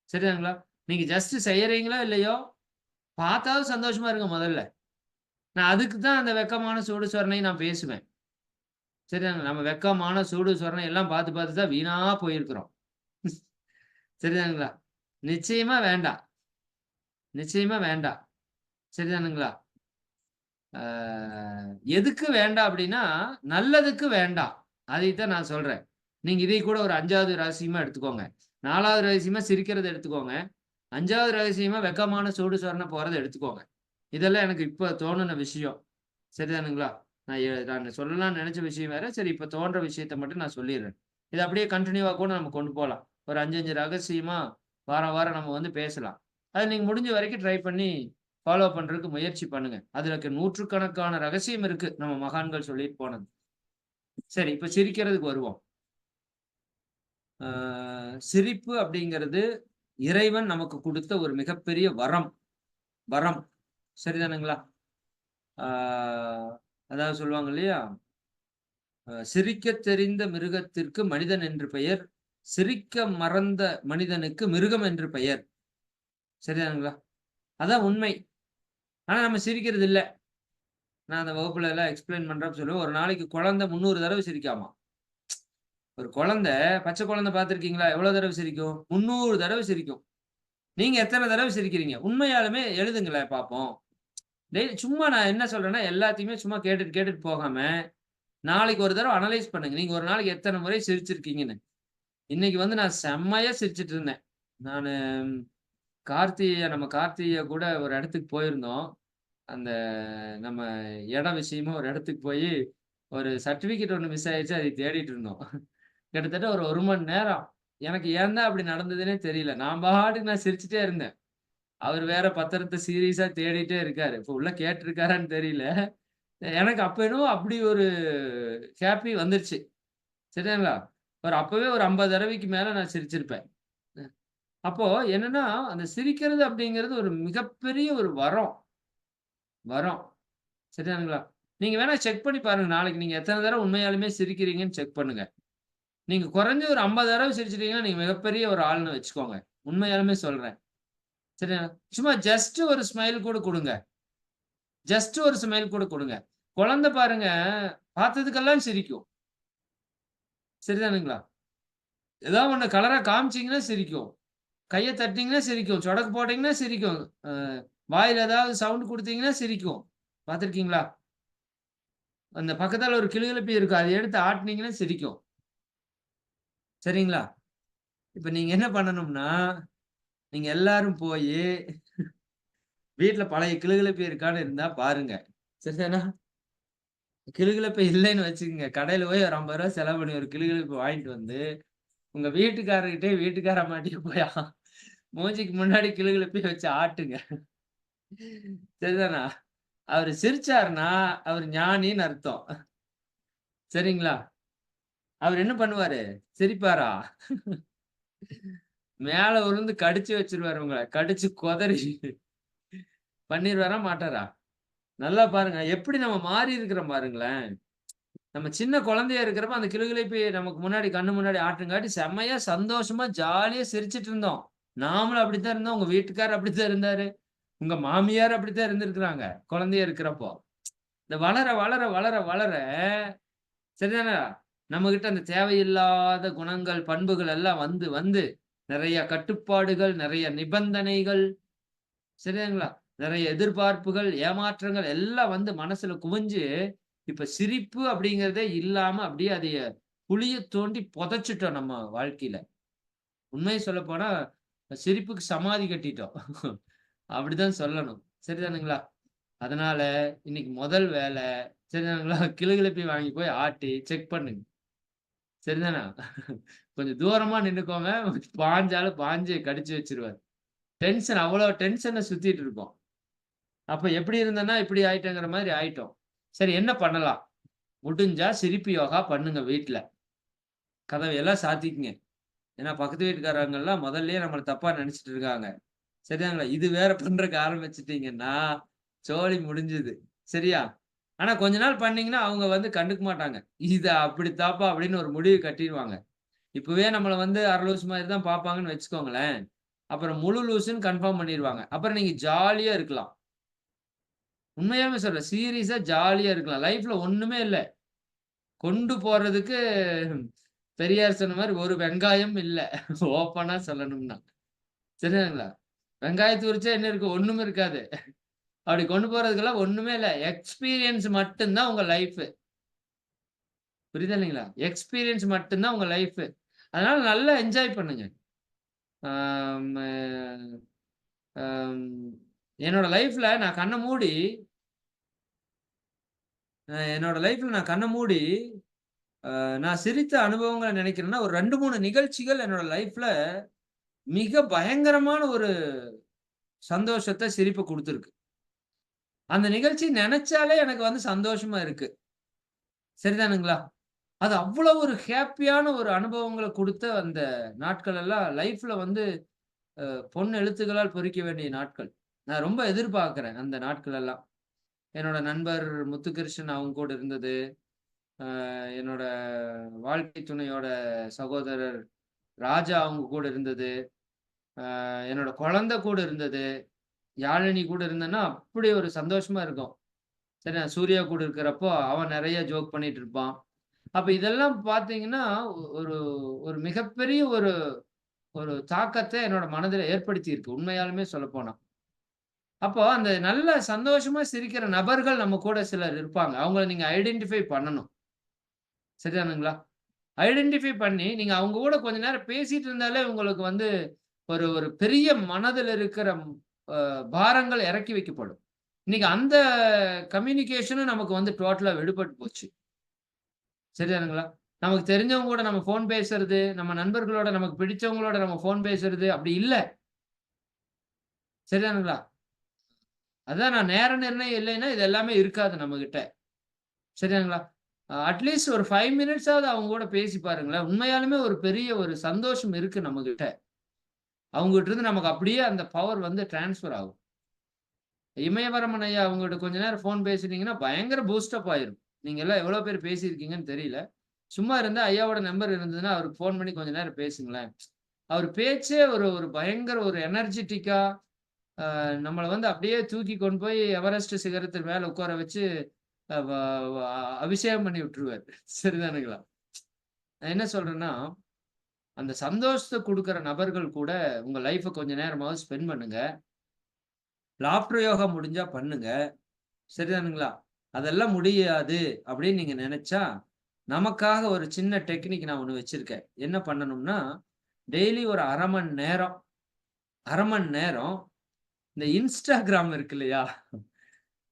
சரிதாங்களா? நீங்க ஜஸ்ட் செய்யறீங்களோ இல்லையோ, பார்த்தாவது சந்தோஷமா இருங்க முதல்ல. நான் அதுக்கு தான் அந்த வெட்கமான சூடு சொரணை நான் பேசுவேன். சரிதாங்களா? நம்ம வெட்கமான சூடு சொரணை எல்லாம் பார்த்து பார்த்து தான் வீணா போயிருக்கிறோம். சரிதானுங்களா? நிச்சயமா வேண்டாம். நிச்சயமா வேண்டாம். சரிதானுங்களா? ஆ எதுக்கு வேண்டாம் அப்டின்னா, நல்லதுக்கு வேண்டாம். அதைத்தான் நான் சொல்றேன். நீங்க இதை கூட ஒரு 5வது ரகசியமா எடுத்துக்கோங்க. 4வது ரகசியமா சிரிக்கிறத எடுத்துக்கோங்க. 5வது ரகசியமா வெட்கமான சூடு சொரணை போறத எடுத்துக்கோங்க. இதெல்லாம் எனக்கு இப்ப தோணுன விஷயம். சரிதானுங்களா? நான் சொல்லலாம்னு நெனச்ச விஷயம் வேற. சரி இப்ப தோன்ற விஷயத்த மட்டும் நான் சொல்லிர்றேன். இத அப்படியே கன்டினியூவா கூட நம்ம கொண்டு போலாம். ஒரு 5, 5 ரகசியமா வாரம், வாரம் நம்ம வந்து பேசலாம். அத நீங்க முடிஞ்ச வரைக்கும் ட்ரை பண்ணி ஃபாலோ பண்றதுக்கு முயற்சி பண்ணுங்க. அதுல நூற்றுக்கணக்கான ரகசியம் இருக்கு. நம்ம மகான்கள் சொல்லிட்டு போனது. சரி இப்ப சிரிக்கிறதுக்கு வருவோம். ஆ சிரிப்பு அப்படிங்கிறது இறைவன் நமக்கு குடுத்த ஒரு மிகப்பெரிய வரம். வரம். சரிதானுங்களா? ஆ அதாவது சொல்லுவாங்க இல்லையா? சிரிக்கத் தெரிந்த மிருகத்திற்கு மனிதன் என்று பெயர். சிரிக்க மறந்த மனிதனுக்கு மிருகம் என்று பெயர். சரிதானுங்களா? அதான் உண்மை. ஆனா நம்ம சிரிக்கிறது இல்ல. நான் அந்த வகுப்புல எல்லாம் எக்ஸ்பிளைன் பண்றப்ப சொல்லுவேன். ஒரு நாளைக்கு குழந்தை 300 தடவ சிரிக்காமாம். ஒரு குழந்தை, பச்சை குழந்தை பார்த்திருக்கீங்களா? எவ்வளவு தடவ சிரிக்கும்? 300 தடவ சிரிக்கும். நீங்க எத்தன தடவ சிரிக்கிறீங்க? உண்மையாலுமே எழுதுங்களேன் பார்ப்போம். டெய்லி சும்மா நான் என்ன சொல்றேன்னா, எல்லாத்தையுமே சும்மா கேட்டுட்டு கேட்டுட்டு போகாம, நாளைக்கு ஒரு தடவ அனலைஸ் பண்ணுங்க. நீங்க ஒரு நாளைக்கு எத்தன முறை சிரிச்சிருக்கீங்கன்னு. இன்னைக்கு வந்து நான் செம்மையா சிரிச்சுட்டு இருந்தேன். நானு நம்ம கார்த்திய கூட ஒரு இடத்துக்கு போயிருந்தோம். அந்த நம்ம இடம் விஷயமா ஒரு இடத்துக்கு போயி, ஒரு சர்டிபிகேட் ஒண்ணு மிஸ் ஆயிருச்சு. அதை தேடிட்டு இருந்தோம். கிட்டத்தட்ட ஒரு 1 மணி நேரம். எனக்கு ஏன் தான் அப்படி நடந்ததுன்னே தெரியல. நான் பாட்டுக்கு நான் சிரிச்சுட்டே இருந்தேன். அவரு வேற பத்திரத்த சீரியஸா தேடிட்டே இருக்காரு. இப்ப உள்ள கேட்டுருக்காரான்னு தெரியல. எனக்கு அப்ப என்னவோ அப்படி ஒரு ஹேப்பி வந்துருச்சு. சரிங்களா? அப்பவே ஒரு 50 தடவைக்கு மேல நான் சிரிச்சிருப்பேன். அப்போ என்னன்னா, அந்த சிரிக்கிறது அப்படிங்கிறது ஒரு மிகப்பெரிய ஒரு வரம். வரம். சரிதானுங்களா? நீங்க வேணா செக் பண்ணி பாருங்க. நாளைக்கு நீங்க எத்தன தடவ உண்மையாலுமே சிரிக்கிறீங்கன்னு செக் பண்ணுங்க. நீங்க குறைஞ்சது ஒரு 50 தடவ சிரிச்சிட்டீங்கன்னா, நீங்க மிகப்பெரிய ஒரு ஆள்ன்னு வச்சுக்கோங்க. உண்மையாலுமே சொல்றேன். சரியா? சும்மா ஜஸ்ட் ஒரு ஸ்மைல் கூட குடுங்க. ஜஸ்ட் ஒரு ஸ்மைல் கூட குடுங்க. குழந்தை பாருங்க, பார்த்ததுக்கெல்லாம் சிரிக்கும். சரிதானுங்களா? ஏதாவது ஒண்ணு கலரா காமிச்சீங்கன்னா சிரிக்கும். கைய தட்டினீங்கன்னா சிரிக்கும். சொடக்கு போட்டீங்கன்னா சிரிக்கும். அ வாயில ஏதாவது சவுண்ட் குடுத்தீங்கன்னா சிரிக்கும். பார்த்துருக்கீங்களா? அந்த பக்கத்தால ஒரு கிளுகிளுப்பி இருக்கும். அத எடுத்து ஆட்டுனீங்கன்னா சிரிக்கும். சரிங்களா? இப்ப நீங்க என்ன பண்ணணும்னா, நீங்க எல்லாரும் போயி வீட்ல பழைய கிளுகிளுப்பி இருக்கான்னு இருந்தா பாருங்க. சரிதானா? கிளுகிளுப்பு இல்லைன்னு வச்சுக்கங்க. கடையில போய் ஒரு ரூ. 50 செலவு பண்ணி ஒரு கிளுகிளுப்பு வாங்கிட்டு வந்து, உங்க வீட்டுக்காரர்கிட்டயும், வீட்டுக்கார அம்மாட்டயும் போய் மூஞ்சிக்கு முன்னாடி கிளுகிளுப்பி வச்சு ஆட்டுங்க. சரிதானா? அவரு சிரிச்சாருன்னா, அவரு ஞானின்னு அர்த்தம். சரிங்களா? அவரு என்ன பண்ணுவாரு? சிரிப்பாரா? மேல விழுந்து கடிச்சு வச்சுருவாரு உங்கள. கடிச்சு கொதறி பண்ணிருவாரா? மாட்டாரா? நல்லா பாருங்க. எப்படி நம்ம மாறி இருக்கிறோம் பாருங்களேன். நம்ம சின்ன குழந்தையா இருக்கிறப்ப அந்த கிளுகிளுப்பி நமக்கு முன்னாடி கண்ணு முன்னாடி ஆட்டுங்காட்டி செம்மையா சந்தோஷமா, ஜாலியா சிரிச்சுட்டு இருந்தோம். நாமளும் அப்படித்தான் இருந்தோம். உங்க வீட்டுக்காரர் அப்படித்தான் இருந்தாரு. உங்க மாமியார் அப்படித்தான் இருந்திருக்கிறாங்க. குழந்தையா இருக்கிறப்போ. இந்த வளர, வளர, வளர, வளர சரிதானே? நம்மகிட்ட அந்த தேவையில்லாத குணங்கள், பண்புகள் எல்லாம் வந்து, வந்து நெறைய கட்டுப்பாடுகள், நெறைய நிபந்தனைகள் சரிங்களா? நெறைய எதிர்பார்ப்புகள், ஏமாற்றங்கள் எல்லாம் வந்து மனசுல குவிஞ்சு, இப்ப சிரிப்பு அப்படிங்கிறதே இல்லாம அப்படியே அதைய குழிய தோண்டி புதைச்சுட்டோம் நம்ம வாழ்க்கையில. உண்மைய சொல்லப்போனா, சிரிப்புக்கு சமாதி கட்டிட்டோம். அப்படிதான் சொல்லணும். சரிதானுங்களா? அதனால இன்னைக்கு முதல் வேல சரிதானுங்களா? கிளுகிளுப்பி வாங்கி போய் ஆட்டி செக் பண்ணுங்க. சரிதானா? கொஞ்சம் தூரமா நின்னுக்கோங்க. பாஞ்சாலும் பாஞ்சு கடிச்சு வச்சுருவாரு. அவ்வளோ டென்ஷன்ல சுத்திட்டு இருப்போம். அப்ப எப்படி இருந்தேன்னா, இப்படி ஆயிட்டேங்கிற மாரி ஆயிட்டோம். சரி என்ன பண்ணலாம்? முடிஞ்சா சிரிப்பு யோகா பண்ணுங்க வீட்ல. கதவையெல்லாம் சாத்திக்குங்க. ஏன்னா பக்கத்து வீட்டுக்காரங்கலாம் முதல்லயே நம்மள தப்பா நெனச்சுட்டு இருக்காங்க. சரியாங்களா? இது வேற பண்றதுக்கு ஆரம்பிச்சுட்டீங்கன்னா, சோலி முடிஞ்சுது. சரியா? ஆனா கொஞ்ச நாள் பண்ணீங்கன்னா, அவங்க வந்து கண்டுக்க மாட்டாங்க. இது அப்படித்தாப்பா அப்படின்னு ஒரு முடிவு கட்டிருவாங்க. இப்பவே நம்மள வந்து அரை லூசு மாரி தான் பார்ப்பாங்கன்னு வச்சுக்கோங்களேன். அப்புறம் முழு லூசுன்னு கன்ஃபார்ம் பண்ணிருவாங்க. அப்புறம் நீங்க ஜாலியா இருக்கலாம். உண்மையாவே சொல்றேன். சீரியஸா ஜாலியா இருக்கலாம். லைஃப்ல ஒண்ணுமே இல்ல. கொண்டு போறதுக்கு பெரியார் சொன்ன மாரி ஒரு வெங்காயம் இல்ல. ஓப்பனா சொல்லணும்னா. சரிங்களா? வெங்காயத்த உரிச்சா என்ன இருக்கு? ஒண்ணும் இருக்காது. அப்படி கொண்டு போறதுக்கெல்லாம் ஒண்ணுமே இல்ல. எக்ஸ்பீரியன்ஸ் மட்டும் தான் உங்க லைஃப். புரியுதா இல்லைங்களா? எக்ஸ்பீரியன்ஸ் மட்டும் தான் உங்க லைஃப். அதனால நல்லா என்ஜாய் பண்ணுங்க. ஆம் அம் என்னோட லைஃப்ல நான் கண்ண மூடி என்னோட லைஃப்ல நான் கண்ண மூடி நான் சிரித்த அனுபவங்கள நினைக்கிறேன்னா, ஒரு 2, 3 நிகழ்ச்சிகள் என்னோட லைஃப்ல மிக பயங்கரமான ஒரு சந்தோஷத்த, சிரிப்ப குடுத்திருக்கு. அந்த நிகழ்ச்சி நெனச்சாலே எனக்கு வந்து சந்தோஷமா இருக்கு. சரிதானுங்களா? அது அவ்வளவு ஒரு ஹேப்பியான ஒரு அனுபவங்கள குடுத்த அந்த நாட்கள் எல்லாம் லைஃப்ல வந்து பொன் எழுத்துக்களால் பொறிக்க வேண்டிய நாட்கள். நான் ரொம்ப எதிர்பார்க்கிறேன் அந்த நாட்கள் எல்லாம். என்னோட நண்பர் முத்துகிருஷ்ணன் அவங்க கூட இருந்தது. என்னோட வாழ்க்கை துணையோட சகோதரர் ராஜா அவங்க கூட இருந்தது. என்னோட குழந்தை கூட இருந்தது. யாழினி கூட இருந்தேன்னா, அப்படி ஒரு சந்தோஷமா இருக்கும். சரி நான் சூர்யா கூட இருக்கிறப்போ, அவன் நெறைய ஜோக் பண்ணிட்டு இருப்பான். அப்ப இதெல்லாம் பார்த்தீங்கன்னா, ஒரு ஒரு மிகப்பெரிய ஒரு ஒரு தாக்கத்த என்னோட மனதில ஏற்படுத்தியிருக்கு. உண்மையாலுமே சொல்லப்போனா. அப்போ அந்த நல்ல சந்தோஷமா சிரிக்கிற நபர்கள் நம்ம கூட சிலர் இருப்பாங்க. அவங்கள நீங்க ஐடென்டிஃபை பண்ணணும். சரிதானுங்களா? ஐடென்டிஃபை பண்ணி, நீங்க அவங்க கூட கொஞ்ச நேரம் பேசிட்டு இருந்தாலே உங்களுக்கு வந்து ஒரு ஒரு பெரிய மனதில இருக்கிற பாரங்கள் இறக்கி வைக்கப்படும். இன்னைக்கு அந்த கம்யூனிகேஷனும் நமக்கு வந்து டோட்டலா விடுபட்டு போச்சு. சரிதானுங்களா? நமக்கு தெரிஞ்சவங்க கூட நம்ம ஃபோன் பேசுறது, நம்ம நண்பர்களோட நமக்கு பிடிச்சவங்களோட நம்ம ஃபோன் பேசுறது அப்படி இல்ல. சரிதானுங்களா? அதான் நான் நேர நிர்ணயம் இல்லைன்னா, இது எல்லாமே இருக்காது நம்மகிட்ட. சரியாங்களா? அட்லீஸ்ட் ஒரு 5 மினிட்ஸாவது அவங்க கூட பேசி பாருங்களேன். உண்மையாலுமே ஒரு பெரிய ஒரு சந்தோஷம் இருக்கு நம்மகிட்ட. அவங்ககிட்ட இருந்து நமக்கு அப்படியே அந்த பவர் வந்து ட்ரான்ஸ்ஃபர் ஆகும். இமயவரமன் ஐயா அவங்ககிட்ட கொஞ்ச நேரம் ஃபோன் பேசினீங்கன்னா, பயங்கர பூஸ்டப் ஆயிரும். நீங்க எல்லாம் எவ்வளோ பேர் பேசியிருக்கீங்கன்னு தெரியல. சும்மா இருந்தா ஐயாவோட நம்பர் இருந்ததுன்னா, அவருக்கு ஃபோன் பண்ணி கொஞ்ச நேரம் பேசுங்களேன். அவர் பேச்சே ஒரு ஒரு பயங்கர ஒரு எனர்ஜிட்டிக்கா, நம்மள வந்து அப்படியே தூக்கி கொண்டு போய் எவரெஸ்ட் சிகரத்தின் மேல உட்கார வச்சு, அ வ வ அபிஷேகம் பண்ணி விட்டுருவாரு. சரிதானுங்களா? நான் என்ன சொல்றேன்னா, அந்த சந்தோஷத்த குடுக்குற நபர்கள் கூட உங்க லைஃப கொஞ்ச நேரமாவது ஸ்பெண்ட் பண்ணுங்க. லாஃப்டர் யோகா முடிஞ்சா பண்ணுங்க. சரிதானுங்களா? அதெல்லாம் முடியாது அப்படின்னு நீங்க நெனச்சா, நமக்காக ஒரு சின்ன டெக்னிக் நான் ஒண்ணு வச்சிருக்கேன். என்ன பண்ணணும்னா, டெய்லி ஒரு 1/2 மணி நேரம் இந்த Instagram இருக்கு இல்லையா?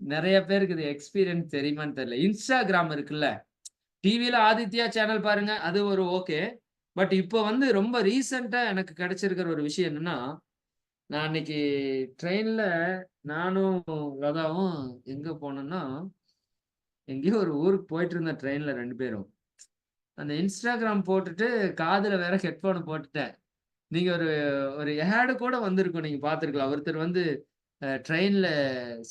நெறைய பேருக்கு இது எக்ஸ்பீரியன்ஸ் தெரியுமான்னு தெரியல. Instagram இருக்குல்ல, டிவில ஆதித்யா சேனல் பாருங்க. அது ஒரு ஓகே. பட் இப்போ வந்து ரொம்ப ரீசென்ட்டா எனக்கு கிடைச்சிருக்கிற ஒரு விஷயம் என்னன்னா, நான் அன்னைக்கு ட்ரெயின்ல நானும் லதாவும் எங்க போனோம்னா, எங்கேயோ ஒரு ஊருக்கு போயிட்டு இருந்தோம் ட்ரெயின்ல 2 பேரும். அந்த Instagram போட்டுட்டு காதுல வேற ஹெட்ஃபோன் போட்டுட்டேன். நீங்க ஒரு ஒரு ஆட் கூட வந்திருக்கும். நீங்க பார்த்திருக்கலாம். ஒருத்தர் வந்து ட்ரெயின்ல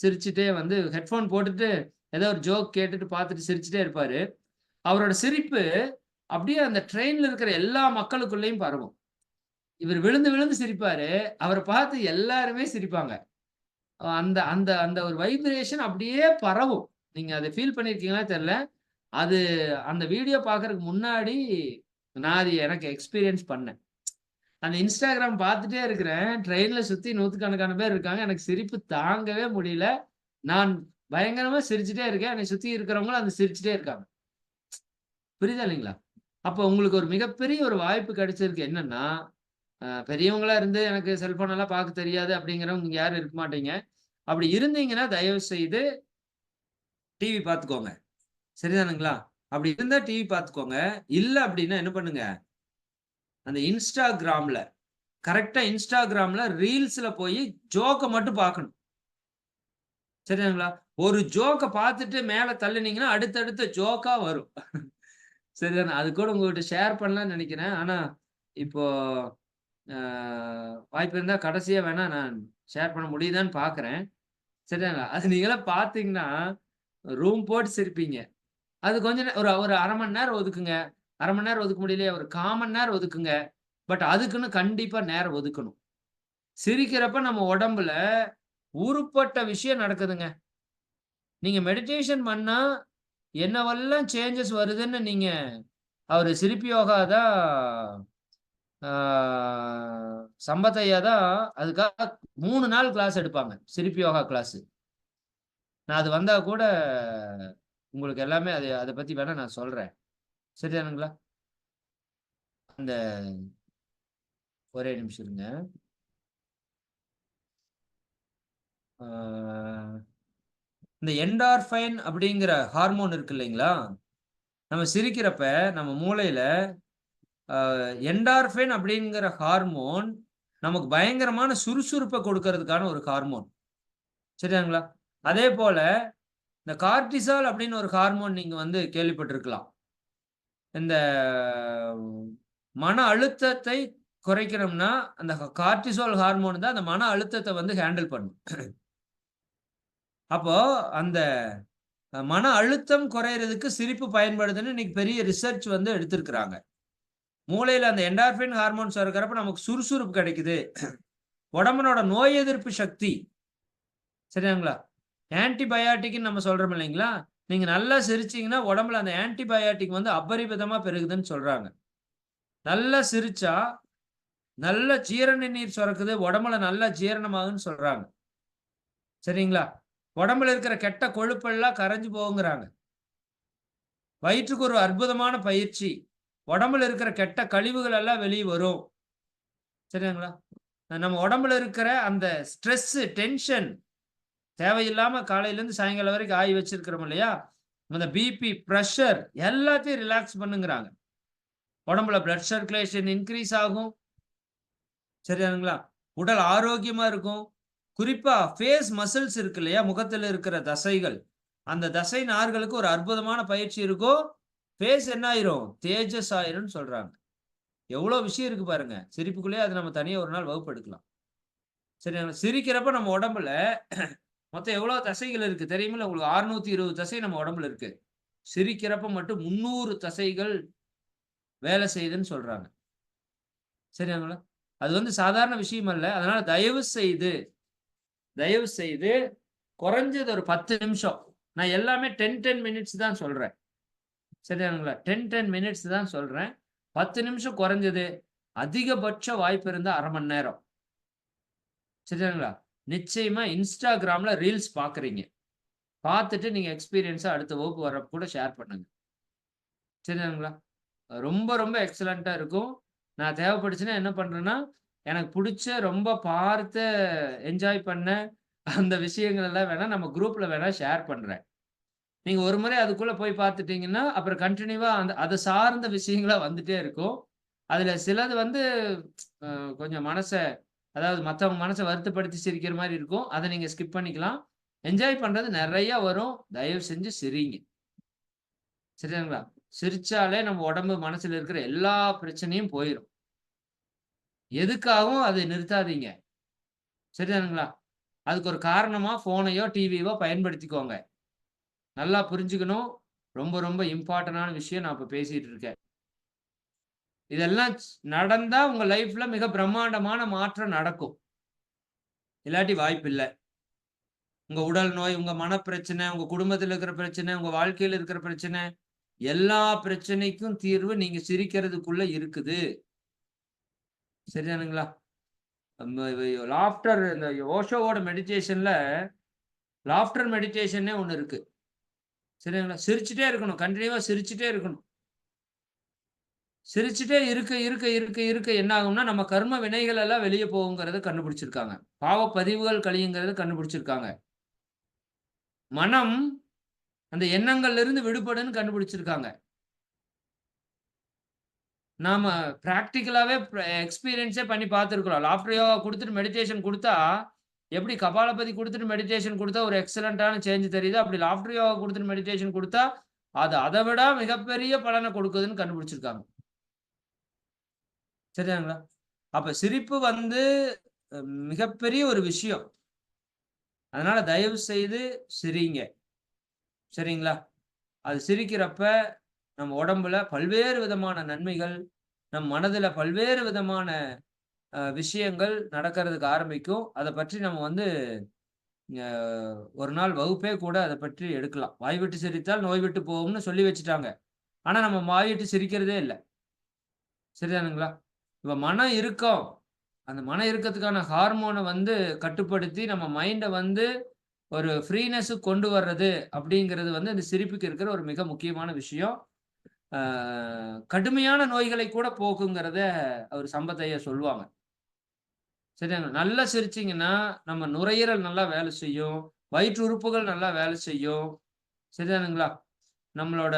சிரிச்சுட்டே வந்து ஹெட்ஃபோன் போட்டுட்டு ஏதோ ஒரு ஜோக் கேட்டுட்டு பார்த்துட்டு சிரிச்சுட்டே இருப்பாரு. அவரோட சிரிப்பு அப்படியே அந்த ட்ரெயின்ல இருக்கிற எல்லா மக்களுக்குள்ளயும் பரவும். இவரு விழுந்து விழுந்து சிரிப்பாரு. அவர பார்த்து எல்லாருமே சிரிப்பாங்க. அந்த அந்த அந்த ஒரு வைப்ரேஷன் அப்படியே பரவும். நீங்க அத ஃபீல் பண்ணியிருக்கீங்களா தெரியல. அது அந்த வீடியோ பார்க்கறதுக்கு முன்னாடி நான் அது எனக்கு எக்ஸ்பீரியன்ஸ் பண்ணேன். அந்த Instagram பார்த்துட்டே இருக்கிறேன். ட்ரெயின்ல சுத்தி நூத்துக்கணக்கான பேர் இருக்காங்க. எனக்கு சிரிப்பு தாங்கவே முடியல. நான் பயங்கரமா சிரிச்சுட்டே இருக்கேன். என்னை சுத்தி இருக்கிறவங்களும் அந்த சிரிச்சுட்டே இருக்காங்க. புரியுதா இல்லைங்களா? அப்போ உங்களுக்கு ஒரு மிகப்பெரிய ஒரு வாய்ப்பு கிடைச்சிருக்கு. என்னன்னா, பெரியவங்களா இருந்து எனக்கு செல்ஃபோன் எல்லாம் பார்க்க தெரியாது அப்படிங்கிறவங்க இங்க யாரும் இருக்க மாட்டீங்க. அப்படி இருந்தீங்கன்னா, தயவு செய்து டிவி பார்த்துக்கோங்க. சரிதானுங்களா? அப்படி இருந்தா டிவி பார்த்துக்கோங்க. இல்ல அப்படின்னா என்ன பண்ணுங்க, அந்த Instagramல ரீல்ஸ்ல போய் ஜோக்க மட்டும் பார்க்கணும். சரிதானுங்களா? ஒரு ஜோக்க பார்த்துட்டு மேல தள்ளுனீங்கன்னா, அடுத்தடுத்த ஜோக்கா வரும். சரிதானே? அது கூட உங்ககிட்ட ஷேர் பண்ணலாம்னு நெனைக்கிறேன். ஆனா, இப்போ அ வாய்ப்பு இருந்தா கடைசியா வேணா நான் ஷேர் பண்ண முடியுதான்னு பார்க்குறேன். சரிதாங்களா? அது நீங்கலாம் பார்த்தீங்கன்னா, ரூம் போட்டு சிரிப்பீங்க. அது கொஞ்ச ஒரு ஒரு 1/2 மணி நேரம் ஒதுக்குங்க. 1/2 மணி நேரம் ஒதுக்க முடியலையா, ஒரு 1/4 மணி நேரம் ஒதுக்குங்க. பட் அதுக்குன்னு கண்டிப்பா நேரம் ஒதுக்கணும். சிரிக்கிறப்ப நம்ம உடம்புல ஊருப்பட்ட விஷயம் நடக்குதுங்க. நீங்க மெடிடேஷன் பண்ணா என்னவெல்லாம் சேஞ்சஸ் வருதுன்னு நீங்க அவரு சிரிப்பு யோகா தான் ஆ சம்பத் ஐயா தான் அதுக்காக 3 நாள் கிளாஸ் எடுப்பாங்க. சிரிப்பு யோகா கிளாஸ். நான் அது வந்தா கூட உங்களுக்கு எல்லாமே அத பத்தி வேணா நான் சொல்றேன். சரிதானுங்களா? அந்த ஒரே நிமிஷம் இருங்க. ஆ இந்த என்டார்ஃபைன் அப்படிங்கிற ஹார்மோன் இருக்கு இல்லைங்களா? நம்ம சிரிக்கிறப்ப நம்ம மூளையில என்டார்ஃபின் அப்படிங்கிற ஹார்மோன் நமக்கு பயங்கரமான சுறுசுறுப்ப கொடுக்கறதுக்கான ஒரு ஹார்மோன். சரியாங்களா? அதே போல இந்த கார்டிசால் அப்படின்னு ஒரு ஹார்மோன் நீங்க வந்து கேள்விப்பட்டிருக்கலாம். இந்த மன அழுத்தத்தை குறைக்கணும்னா, அந்த கார்டிசால் ஹார்மோன் தான் அந்த மன அழுத்தத்த வந்து ஹேண்டில் பண்ணும். அப்போ அந்த மன அழுத்தம் குறையறதுக்கு சிரிப்பு பயன்படுதுன்னு இன்னைக்கு பெரிய ரிசர்ச் வந்து எடுத்திருக்கிறாங்க. மூளையில அந்த என்டார்பின் ஹார்மோன் சுரக்கிறப்ப நமக்கு சுறுசுறுப்பு கிடைக்குது. உடம்புனோட நோய் எதிர்ப்பு சக்தி சரியாங்களா? ஆன்டிபயாட்டிக்ன்னு நம்ம சொல்றோம் இல்லைங்களா? நீங்க நல்லா சிரிச்சீங்கன்னா, உடம்புல அந்த ஆன்டிபயாட்டிக் வந்து அபரிமிதமா பெருகுதுன்னு சொல்றாங்க. நல்லா சிரிச்சா, நல்ல ஜீரண நீர் சுரக்குது. உடம்புல நல்லா ஜீரணமாகுதுன்னு சொல்றாங்க. சரிங்களா? உடம்புல இருக்கிற கெட்ட கொழுப்பெல்லாம் கரைஞ்சு போகுங்கிறாங்க. வயிற்றுக்கு ஒரு அற்புதமான பயிற்சி. உடம்புல இருக்கிற கெட்ட கழிவுகள் எல்லாம் வெளிய வரும். சரிங்களா? நம்ம உடம்புல இருக்கிற அந்த ஸ்ட்ரெஸ், டென்ஷன் தேவையில்லாம காலையிலேருந்து சாயங்காலம் வரைக்கும் ஆயி வச்சிருக்கிறோம் இல்லையா? அந்த பிபி, பிரஷர் எல்லாத்தையும் ரிலாக்ஸ் பண்ணுங்கிறாங்க. உடம்புல பிளட் சர்க்குலேஷன் இன்கிரீஸ் ஆகும். சரியானுங்களா? உடல் ஆரோக்கியமா இருக்கும். குறிப்பா ஃபேஸ் மசில்ஸ் இருக்கு இல்லையா? முகத்துல இருக்கிற தசைகள். அந்த தசை நார்களுக்கு ஒரு அற்புதமான பயிற்சி இருக்கும். ஃபேஸ் என்ன ஆயிரும்? தேஜஸ் ஆயிரும்னு சொல்றாங்க. எவ்வளோ விஷயம் இருக்கு பாருங்க. சிரிப்புக்குள்ளேயே அது நம்ம தனியா ஒரு நாள் வகுப்பு எடுக்கலாம். சரிங்களா? சிரிக்கிறப்ப நம்ம உடம்புல மொத்தம் எவ்வளோ தசைகள் இருக்கு தெரியுமில்ல உங்களுக்கு? 620 தசை நம்ம உடம்புல இருக்கு. சிரிக்கிறப்ப மட்டும் 300 தசைகள் வேலை செய்யுதுன்னு சொல்றாங்க. சரியாங்களா? அது வந்து சாதாரண விஷயம் அல்ல. அதனால தயவு செய்து குறைஞ்சது ஒரு 10 நிமிஷம். நான் எல்லாமே 10 மினிட்ஸ் தான் சொல்றேன். சரியானுங்களா? 10 மினிட்ஸ் தான் சொல்றேன். 10 நிமிஷம் குறைஞ்சது. அதிகபட்ச வாய்ப்பு இருந்தா 1/2 மணி நேரம். சரியானுங்களா? நிச்சயமா Instagramல ரீல்ஸ் பார்க்குறீங்க. பார்த்துட்டு நீங்க எக்ஸ்பீரியன்ஸ அடுத்த வகுப்பு வர்றப்ப கூட ஷேர் பண்ணுங்க. சரியானுங்களா? ரொம்ப, ரொம்ப எக்ஸலென்ட்டா இருக்கும். நான் தேவைப்பட்டுச்சுன்னா என்ன பண்றேன்னா, எனக்கு புடிச்ச ரொம்ப பார்த்து என்ஜாய் பண்ண அந்த விஷயங்கள் எல்லாம் வேணா நம்ம குரூப்ல வேணா ஷேர் பண்றேன். நீங்க ஒரு முறை அதுக்குள்ள போய் பார்த்துட்டீங்கன்னா, அப்புறம் கன்டினியூவா அத சார்ந்த விஷயங்களா வந்துட்டே இருக்கும். அதுல சிலது வந்து அ கொஞ்சம் அதாவது மத்தவங்க மனச வருத்தப்படுத்தி சிரிக்கிற மாரி இருக்கும். அத நீங்க ஸ்கிப் பண்ணிக்கலாம். என்ஜாய் பண்றது நெறைய வரும். தயவு செஞ்சு சிரிங்க. சரியாங்களா? சிரிச்சாலே நம்ம உடம்பு, மனசுல இருக்கிற எல்லா பிரச்சனையும் போயிரும். எதுக்காகவும் அதை நிறுத்தாதீங்க. சரிதானுங்களா? அதுக்கு ஒரு காரணமா ஃபோனையோ, டிவியவோ பயன்படுத்திக்கோங்க. நல்லா புரிஞ்சுக்கணும். ரொம்ப, ரொம்ப இம்பார்ட்டன்டான விஷயம் நான் இப்ப பேசிட்டு இருக்கேன். இதெல்லாம் நடந்தா உங்க லைஃப்ல மிக பிரம்மாண்டமான மாற்றம் நடக்கும். இல்லாட்டி வாய்ப்பில்ல. உங்க உடல் நோய், உங்க மனப்பிரச்சனை, உங்க குடும்பத்தில இருக்கிற பிரச்சனை, உங்க வாழ்க்கையில இருக்கிற பிரச்சனை, எல்லா பிரச்சனைக்கும் தீர்வு நீங்க சிரிக்கிறதுக்குள்ள இருக்குது. சரிதானுங்களா? லாஃப்டர் இந்த ஓஷோவோட மெடிடேஷன்ல லாஃப்டர் மெடிடேஷன்னே ஒண்ணு இருக்கு. சரிங்களா? சிரிச்சுட்டே இருக்கணும். கன்டினியூவா சிரிச்சுட்டே இருக்கணும். சிரிச்சுட்டே இருக்க என்ன ஆகும்னா, நம்ம கர்ம வினைகள் எல்லாம் வெளிய போகுங்கிறத கண்டுபிடிச்சிருக்காங்க. பாவப் பதிவுகள் கழியுங்கிறத கண்டுபிடிச்சிருக்காங்க. மனம் அந்த எண்ணங்கள்ல இருந்து விடுபடுன்னு கண்டுபிடிச்சிருக்காங்க. நாம பிராக்டிகலாவே எக்ஸ்பீரியன்ஸே பண்ணி பார்த்திருக்கிறோம். லாஃப்டர் யோகா குடுத்துட்டு மெடிடேஷன் குடுத்தா, எப்படி கபாலபதி குடுத்துட்டு மெடிடேஷன் குடுத்தா ஒரு எக்ஸலென்ட்டான சேஞ்ச் தெரியுதோ, அப்படி லாஃப்டர் யோகா குடுத்துட்டு மெடிடேஷன் குடுத்தா, அது அத விட மிகப்பெரிய பலன கொடுக்குதுன்னு கண்டுபிடிச்சிருக்காங்க. சரியாங்களா? அப்ப சிரிப்பு வந்து மிகப்பெரிய ஒரு விஷயம். அதனால தயவு செய்து சிரிங்க. சரிங்களா? அது சிரிக்கிறப்ப நம்ம உடம்புல பல்வேறு விதமான நன்மைகள், நம் மனதுல பல்வேறு விதமான விஷயங்கள் நடக்கிறதுக்கு ஆரம்பிக்கும். அத பற்றி நம்ம வந்து அ ஒரு நாள் வகுப்பே கூட அத பற்றி எடுக்கலாம். "வாய் விட்டு சிரித்தால் நோய் விட்டு போகும்னு" சொல்லி வச்சுட்டாங்க. ஆனா நம்ம வாய் விட்டு சிரிக்கிறதே இல்ல. சரிதானுங்களா? இப்ப மன இறுக்கம், அந்த மன இறுக்கத்துக்கான ஹார்மோன வந்து கட்டுப்படுத்தி நம்ம மைண்ட வந்து ஒரு ஃப்ரீனஸ்க்கு கொண்டு வர்றது அப்படிங்கிறது வந்து இந்த சிரிப்புக்கு இருக்கிற ஒரு மிக முக்கியமான விஷயம். ஆ கடுமையான நோய்களை கூட போக்குங்கிறத அவரு சம்பத் ஐயா சொல்லுவாங்க. சரியாங்க. நல்லா சிரிச்சீங்கன்னா, நம்ம நுரையீரல் நல்லா வேலை செய்யும். வயிற்று உறுப்புகள் நல்லா வேலை செய்யும். சரிதானுங்களா? நம்மளோட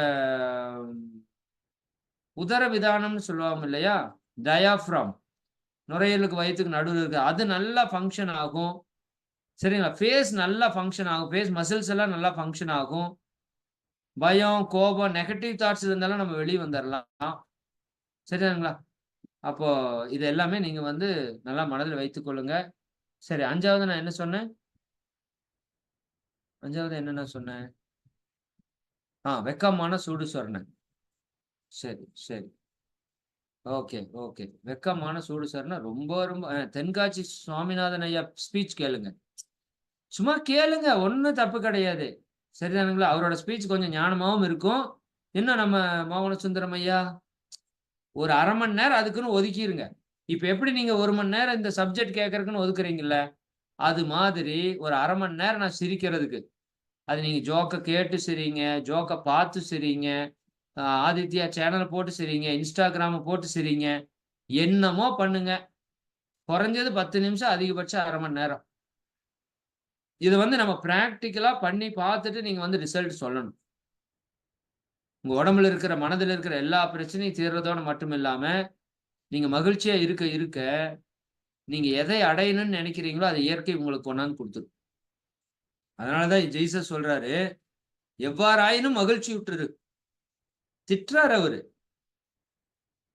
உதரவிதானம்னு சொல்லுவாங்க இல்லையா? டயாஃப்ராம். நுரையீரலுக்கு, வயித்துக்கு நடுவுல இருக்கு. அது நல்லா ஃபங்ஷன் ஆகும். சரிங்களா? ஃபேஸ் நல்லா ஃபங்ஷன் ஆகும். ஃபேஸ் மசில்ஸ் எல்லாம் நல்லா ஃபங்ஷன் ஆகும். பயம், கோபம், நெகட்டிவ் தாட்ஸ் இருந்தாலும் நம்ம வெளிய வந்துரலாம். சரிதானுங்களா? அப்போ இது எல்லாமே நீங்க வந்து நல்லா மனதில வைத்துக் கொள்ளுங்க. சரி 5வது நான் என்ன சொன்னேன்? 5வது என்ன நான் சொன்னேன்? வெக்கமான சூடு சொரணை. சரி, சரி. Okay, okay. வெக்கமான சூடு சொரணை ரொம்ப ரொம்ப தென்காசி சுவாமிநாதன் ஐயா ஸ்பீச் கேளுங்க. சும்மா கேளுங்க. ஒண்ணும் தப்பு கிடையாது. சரிதானுங்களா? அவரோட ஸ்பீச் கொஞ்சம் ஞானமாவும் இருக்கும். இன்னும் நம்ம மோகன சுந்தரம் ஐயா ஒரு 1/2 மணி நேரம் அதுக்குன்னு ஒதுக்கிருங்க. இப்ப எப்படி நீங்க 1 மணி நேரம் இந்த சப்ஜெக்ட் கேட்கறக்குன்னு ஒதுக்குறீங்கல்ல, அது மாதிரி ஒரு 1/2 மணி நேரம் நான் சிரிக்கிறதுக்கு. அது நீங்க ஜோக்க கேட்டு சிரிங்க, ஜோக்க பார்த்து சிரிங்க, ஆதித்யா சேனல போட்டு சிரிங்க, Instagramம போட்டு சிரிங்க. என்னமோ பண்ணுங்க. குறைஞ்சது 10 நிமிஷம், அதிகபட்சம் 1/2 மணி நேரம். இத வந்து நம்ம பிராக்டிகலா பண்ணி பார்த்துட்டு நீங்க வந்து ரிசல்ட் சொல்லணும். உங்க உடம்புல இருக்கிற, மனதில இருக்கிற எல்லா பிரச்சனையும் தீர்றதோட மட்டும் இல்லாம, நீங்க மகிழ்ச்சியா இருக்க இருக்க, நீங்க எதை அடையணும்னு நினைக்கிறீங்களோ, அத இயற்கை உங்களுக்கு கொண்டாந்து குடுத்துரும். அதனால தான் ஜீசஸ் சொல்றாரு, "எவ்வாறாயினும் மகிழ்ச்சியுற்றிரு." திட்டுறாரு அவரு.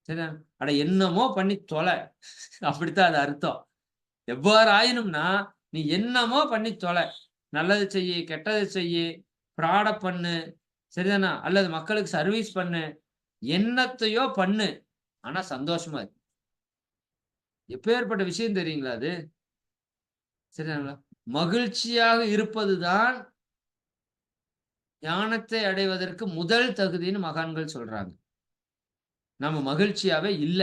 சரியா? அட என்னமோ பண்ணி தொலை. அப்படித்தான் அது அர்த்தம். எவ்வாறாயினும்னா, நீ என்னமோ பண்ணி தொலை. நல்லது செய்யி, கெட்டது செய்யி, ஃப்ராட பண்ணு. சரிதானா? அல்லது மக்களுக்கு சர்வீஸ் பண்ணு. என்னத்தையோ பண்ணு. ஆனா சந்தோஷமா இரு. எப்பேர்ப்பட்ட விஷயம் தெரியுங்களா அது? சரிதாங்களா? மகிழ்ச்சியாக இருப்பது தான் ஞானத்தை அடைவதற்கு முதல் தகுதின்னு மகான்கள் சொல்றாங்க. நம்ம மகிழ்ச்சியாவே இல்ல.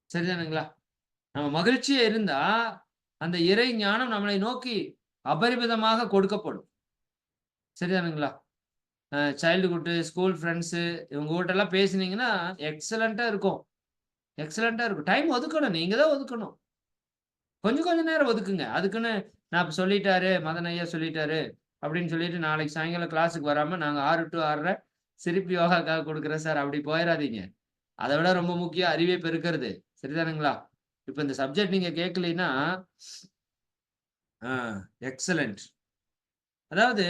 சரிதானுங்களா? நம்ம மகிழ்ச்சியா இருந்தா, அந்த இறை ஞானம் நம்மளை நோக்கி அபரிமிதமாக கொடுக்கப்படும். சரிதானுங்களா? சைல்ட்ஹுட், ஸ்கூல் ஃபிரெண்ட்ஸு இவங்க கூடலாம் பேசினீங்கன்னா, எக்ஸலன்ட்டா இருக்கும். எக்ஸலன்ட்டா இருக்கும். டைம் ஒதுக்கணும். நீங்க தான் ஒதுக்கணும். கொஞ்சம் கொஞ்சம் நேரம் ஒதுக்குங்க. அதுக்குன்னு நான் இப்ப சொல்லிட்டாரு, மதன் ஐயா சொல்லிட்டாரு, அப்படின்னு சொல்லிட்டு நாளைக்கு சாயங்காலம் கிளாஸுக்கு வராம நாங்க 6 டூ 6:30 சிரிப்பு யோகாக்காக குடுக்குறேன் சார். அப்படி போயிறாதீங்க. அத விட ரொம்ப முக்கியம் அறிவை பெருக்குறது. சரிதானுங்களா? இப்ப இந்த சப்ஜெக்ட் நீங்க கேட்கலைன்னா, ஆ எக்ஸலன்ட். அதாவது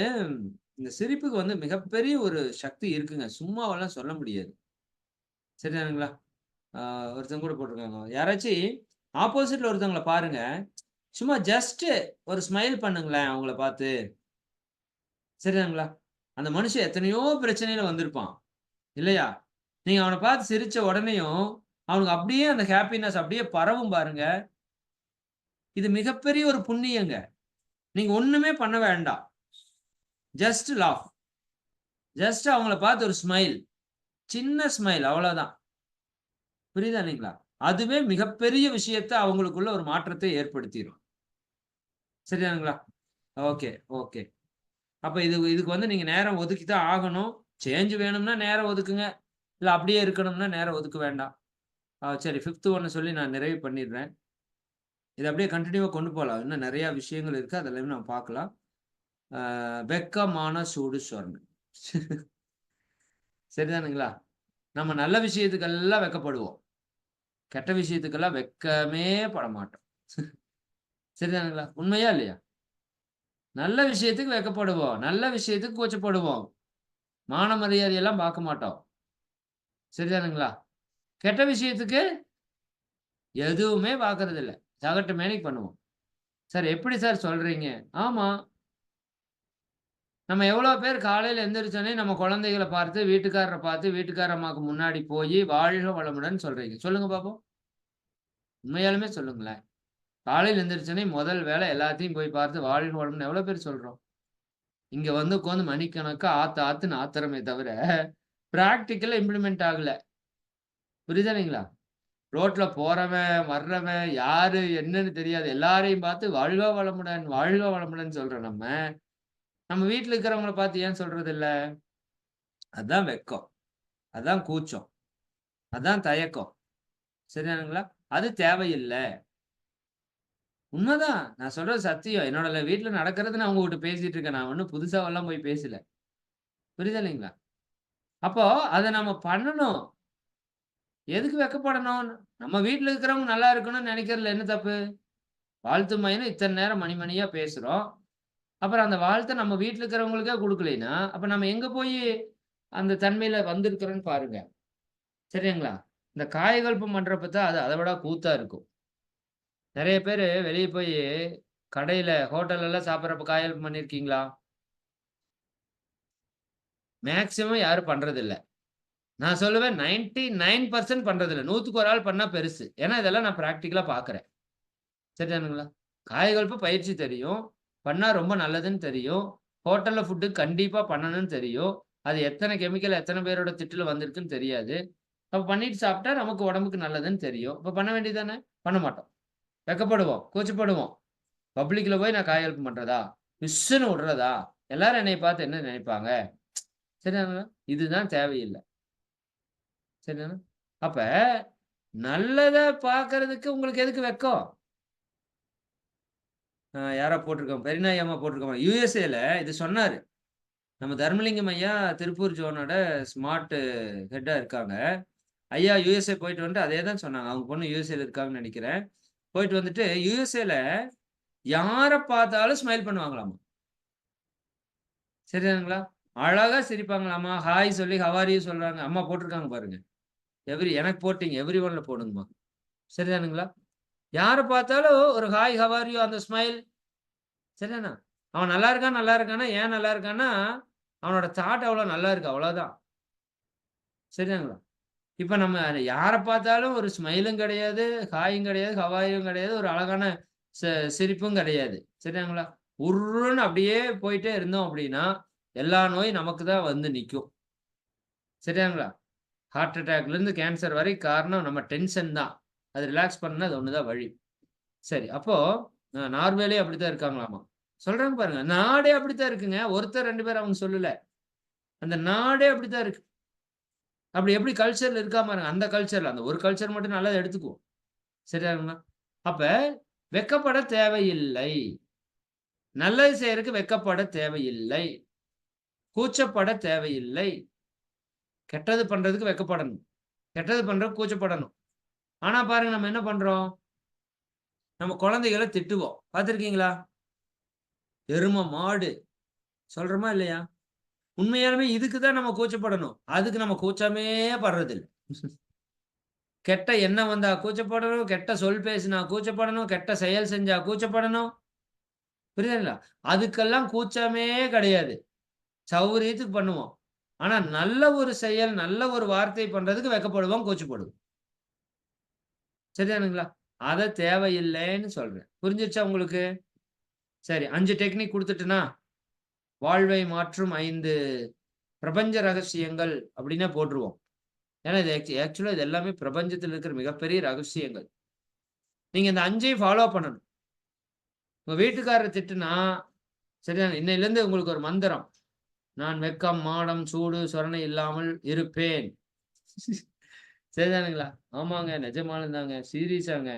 இந்த சிரிப்புக்கு வந்து மிகப்பெரிய ஒரு சக்தி இருக்குங்க. சும்மாவெல்லாம் சொல்ல முடியாது. சரிதானுங்களா? ஆ ஒருத்தவங்க கூட போட்டிருக்காங்க. யாராச்சும் ஆப்போசிட்ல ஒருத்தவங்கள பாருங்க. சும்மா ஜஸ்ட் ஒரு ஸ்மைல் பண்ணுங்களேன் அவங்கள பார்த்து. சரிதானுங்களா? அந்த மனுஷன் எத்தனையோ பிரச்சனையில வந்திருப்பான். இல்லையா? நீங்க அவன பார்த்து சிரிச்ச உடனேயும், அவனுக்கு அப்படியே அந்த ஹேப்பினஸ் அப்படியே பரவும் பாருங்க. இது மிகப்பெரிய ஒரு புண்ணியங்க. நீங்க ஒண்ணுமே பண்ண வேண்டாம். Just laugh. ஜஸ்ட் அவங்கள பார்த்து ஒரு ஸ்மைல். சின்ன ஸ்மைல் அவ்வளோதான். புரியுதா இல்லைங்களா? அதுவே மிகப்பெரிய விஷயத்த அவங்களுக்குள்ள ஒரு மாற்றத்தை ஏற்படுத்திரும். சரிதானுங்களா? Okay, okay. அப்ப இதுக்கு வந்து நீங்க நேரம் ஒதுக்கி தான் ஆகணும். சேஞ்ச் வேணும்னா நேரம் ஒதுக்குங்க. இல்ல அப்படியே இருக்கணும்னா நேரம் ஒதுக்க வேண்டாம். சரி 5த் ஒண்ண சொல்லி நான் நிறைவு பண்ணிடுறேன். இத அப்படியே கன்டினியூவா கொண்டு போலாம். இன்னும் நெறைய விஷயங்கள் இருக்கு. அதெல்லாமே நம்ம பார்க்கலாம். வெட்கமான சூடு சொர்ணம். சரிதானுங்களா? நம்ம நல்ல விஷயத்துக்கெல்லாம் வெட்கப்படுவோம். கெட்ட விஷயத்துக்கெல்லாம் வெட்கமே படமாட்டோம். சரிதானுங்களா? உண்மையா இல்லையா? நல்ல விஷயத்துக்கு வெட்கப்படுவோம். நல்ல விஷயத்துக்கு கூச்சப்படுவோம். மான மரியாதையெல்லாம் பார்க்க மாட்டோம். சரிதானுங்களா? கெட்ட விஷயத்துக்கு எதுவுமே பார்க்கறதில்ல. சகட்டு மேனிக்கு பண்ணுவோம். சார் எப்படி சார் சொல்றீங்க? ஆமா. நம்ம எவ்வளோ பேர் காலையில எந்திரிச்சோனே நம்ம குழந்தைகள பார்த்து, வீட்டுக்காரர பார்த்து, வீட்டுக்கார அம்மாவுக்கு முன்னாடி போயி, வாழ்க வளமுடன் சொல்றீங்க. சொல்லுங்க பாப்போம். உண்மையாலுமே சொல்லுங்களேன். காலையில எந்திரிச்சோனே முதல் வேலை எல்லாத்தையும் போய் பார்த்து வாழ்க வளமுடன் எவ்வளோ பேர் சொல்றோம்? இங்க வந்து உட்கார்ந்து மணிக்கணக்கா ஆத்து ஆத்துன்னு ஆத்துறோமே தவிர, பிராக்டிகலா இம்ப்ளிமெண்ட் ஆகல. புரியுதா இல்லைங்களா? ரோட்ல போறவன், வர்றவன் யாரு என்னன்னு தெரியாது. எல்லாரையும் பார்த்து வாழ்க வளமுடன், வாழ்க வளமுடன் சொல்ற நம்ம, நம்ம வீட்ல இருக்கிறவங்கள பார்த்து ஏன் சொல்றதில்ல? அதான் வெட்கம். அதான் கூச்சம். அதான் தயக்கம். சரிதானுங்களா? அது தேவையில்ல. உண்மதான். நான் சொல்றது சத்தியம். என்னோட வீட்ல நடக்கிறத நான் உங்ககிட்ட பேசிட்டு இருக்கேன். நான் ஒண்ணும் புதுசாவெல்லாம் போய் பேசல. புரியுதா இல்லைங்களா? அப்போ அத நம்ம பண்ணணும். எதுக்கு வெட்கப்படணும்? நம்ம வீட்ல இருக்கிறவங்க நல்லா இருக்கணும்னு நெனைக்கிறதுல என்ன தப்பு? வாழ்த்து மயின்னு இத்தன நேரம் மணி மணியா பேசுறோம். அப்புறம் அந்த வாழ்த்த நம்ம வீட்ல இருக்கிறவங்களுக்கே குடுக்கலைன்னா, அப்ப நம்ம எங்க போயி அந்த தன்மையில வந்திருக்கிறோம்ன்னு பாருங்க. சரிங்களா? இந்த காயகல்பம் பண்றப்ப தான் அது அத விட கூத்தா இருக்கும். நெறைய பேரு வெளிய போயி கடையில, ஹோட்டல்லலாம் சாப்பிடுறப்ப காயகல்பம் பண்ணியிருக்கீங்களா? மேக்ஸிமம் யாரும் பண்றதில்ல. நான் சொல்லுவேன் 99% பண்றதில்ல. 100க்கு ஒரு ஆள் பண்ணா பெருசு. ஏன்னா இதெல்லாம் நான் பிராக்டிகலா பார்க்குறேன். சரிதானுங்களா? காயகல்ப பயிற்சி தெரியும். பண்ணா ரொம்ப நல்லதுன்னு தெரியும். ஹோட்டல்ல ஃபுட்டு கண்டிப்பா பண்ணணும்னு தெரியும். அது எத்தன கெமிக்கல், எத்தன பேரோட திட்டுல வந்திருக்குன்னு தெரியாது. அப்ப பண்ணிட்டு சாப்பிட்டா நமக்கு உடம்புக்கு நல்லதுன்னு தெரியும். அப்ப பண்ண வேண்டியது தானே? பண்ண மாட்டோம். வெட்கப்படுவோம், கூச்சப்படுவோம். பப்ளிக்ல போய் நான் காய் ஹெல்ப் பண்றதா, மிஸ்ஸுன்னு விடுறதா, எல்லாரும் என்னை பார்த்து என்ன நினைப்பாங்க? சரிதானுங்களா? இதுதான் தேவையில்லை. சரிதானா? அப்ப நல்லத பார்க்கறதுக்கு உங்களுக்கு எதுக்கு வெட்கம்? யாரோ போட்டிருக்காங்க, பெரியநாயகி அம்மா போட்டிருக்காங்க. யுஎஸ்ஏல இது சொன்னாரு. நம்ம தர்மலிங்கம் ஐயா திருப்பூர் ஜோனோட ஸ்மார்ட் ஹெட்டா இருக்காங்க. ஐயா யுஎஸ்ஏ போயிட்டு வந்துட்டு அதே தான் சொன்னாங்க. அவங்க பொண்ணு யுஎஸ்ஏல இருக்காங்கன்னு நெனைக்கிறேன். போயிட்டு வந்துட்டு யுஎஸ்ஏல யார பார்த்தாலும் ஸ்மைல் பண்ணுவாங்களாமா. சரிதானுங்களா? அழகா சிரிப்பாங்களாமா. ஹாய் சொல்லி ஹவ் ஆர் யூ சொல்றாங்க. அம்மா போட்டிருக்காங்க பாருங்க. எனக்கு போட்டீங்க. எவ்ரிஒன்ல போடுங்கம்மா. சரிதானுங்களா? யார பார்த்தாலும் ஒரு ஹாய், ஹவ் ஆர் யூ அந்த ஸ்மைல். சரிதானா? அவன் நல்லா இருக்கான், நல்லா இருக்கான்னா, ஏன் நல்லா இருக்கான்னா, அவனோட தாட் அவ்வளோ நல்லா இருக்கு. அவ்வளோதான். சரிதானுங்களா? இப்ப நம்ம யார பார்த்தாலும் ஒரு ஸ்மைலும் கிடையாது, ஹாயும் கிடையாது, ஹவ் ஆர் யூயும் கிடையாது, ஒரு அழகான சிரிப்பும் கிடையாது. சரிதானுங்களா? உர்ருன்னு அப்படியே போயிட்டே இருந்தோம் அப்படின்னா, எல்லா நோயும் நமக்கு தான் வந்து நிக்கும். சரிதானுங்களா? ஹார்ட் அட்டாக்லேருந்து கேன்சர் வரை காரணம் நம்ம டென்ஷன் தான். அது ரிலாக்ஸ் பண்ணா அது ஒண்ணு தான் வழி. சரி, அப்போ நார்வேலயே அப்படித்தான் இருக்காங்களாமா. சொல்றாங்க பாருங்க. நாடே அப்படித்தான் இருக்குங்க. ஒருத்தர் 2 பேர் அவங்க சொல்லல. அந்த நாடே அப்படித்தான் இருக்கு. அப்படி எப்படி கல்ச்சர்ல இருக்காம பாருங்க. அந்த கல்ச்சர்ல அந்த ஒரு கல்ச்சர் மட்டும் நல்லா எடுத்துக்குவோம். சரியாங்களா? அப்ப வெட்கப்பட தேவையில்லை. நல்லது செய்யறதுக்கு வெட்கப்பட தேவையில்லை. கூச்சப்பட தேவையில்லை. கெட்டது பண்றதுக்கு வெட்கப்படணும். கெட்டது பண்றதுக்கு கூச்சப்படணும். ஆனா பாருங்க நம்ம என்ன பண்றோம்? நம்ம குழந்தைகள திட்டுவோம். பார்த்திருக்கீங்களா? எரும மாடு சொல்றோமா இல்லையா? உண்மையாலுமே இதுக்கு தான் நம்ம கூச்சப்படணும். அதுக்கு நம்ம கூச்சமே படுறதில்ல. கெட்ட எண்ணம் வந்தா கூச்சப்படணும், கெட்ட சொல் பேசினா கூச்சப்படணும், கெட்ட செயல் செஞ்சா கூச்சப்படணும். புரியுதுங்களா? அதுக்கெல்லாம் கூச்சமே கிடையாது. சௌரியத்துக்கு பண்ணுவோம். ஆனா நல்ல ஒரு செயல், நல்ல ஒரு வார்த்தை பண்றதுக்கு வெட்கப்படுவோம், கூச்சப்படுவோம். சரிதானுங்களா? அத தேவையில்லைன்னு சொல்றேன். புரிஞ்சிருச்சா உங்களுக்கு? சரி 5 டெக்னிக் குடுத்துட்டேனா? வாழ்வை மாற்றும் 5 பிரபஞ்ச ரகசியங்கள் அப்படின்னே போட்டுருவோம். ஏன்னா இது ஆக்சுவலா இது எல்லாமே பிரபஞ்சத்தில் இருக்கிற மிகப்பெரிய ரகசியங்கள். நீங்க இந்த 5ஐயும் ஃபாலோ பண்ணணும். உங்க வீட்டுக்காரர் திட்டுனா, சரிதானே? இன்னையிலிருந்து உங்களுக்கு ஒரு மந்திரம். நான் வெட்கம், மானம், சூடு, சொரணை இல்லாமல் இருப்பேன். சரிதானுங்களா? ஆமாங்க. நிஜமாலும்தாங்க. சீரியஸாங்க.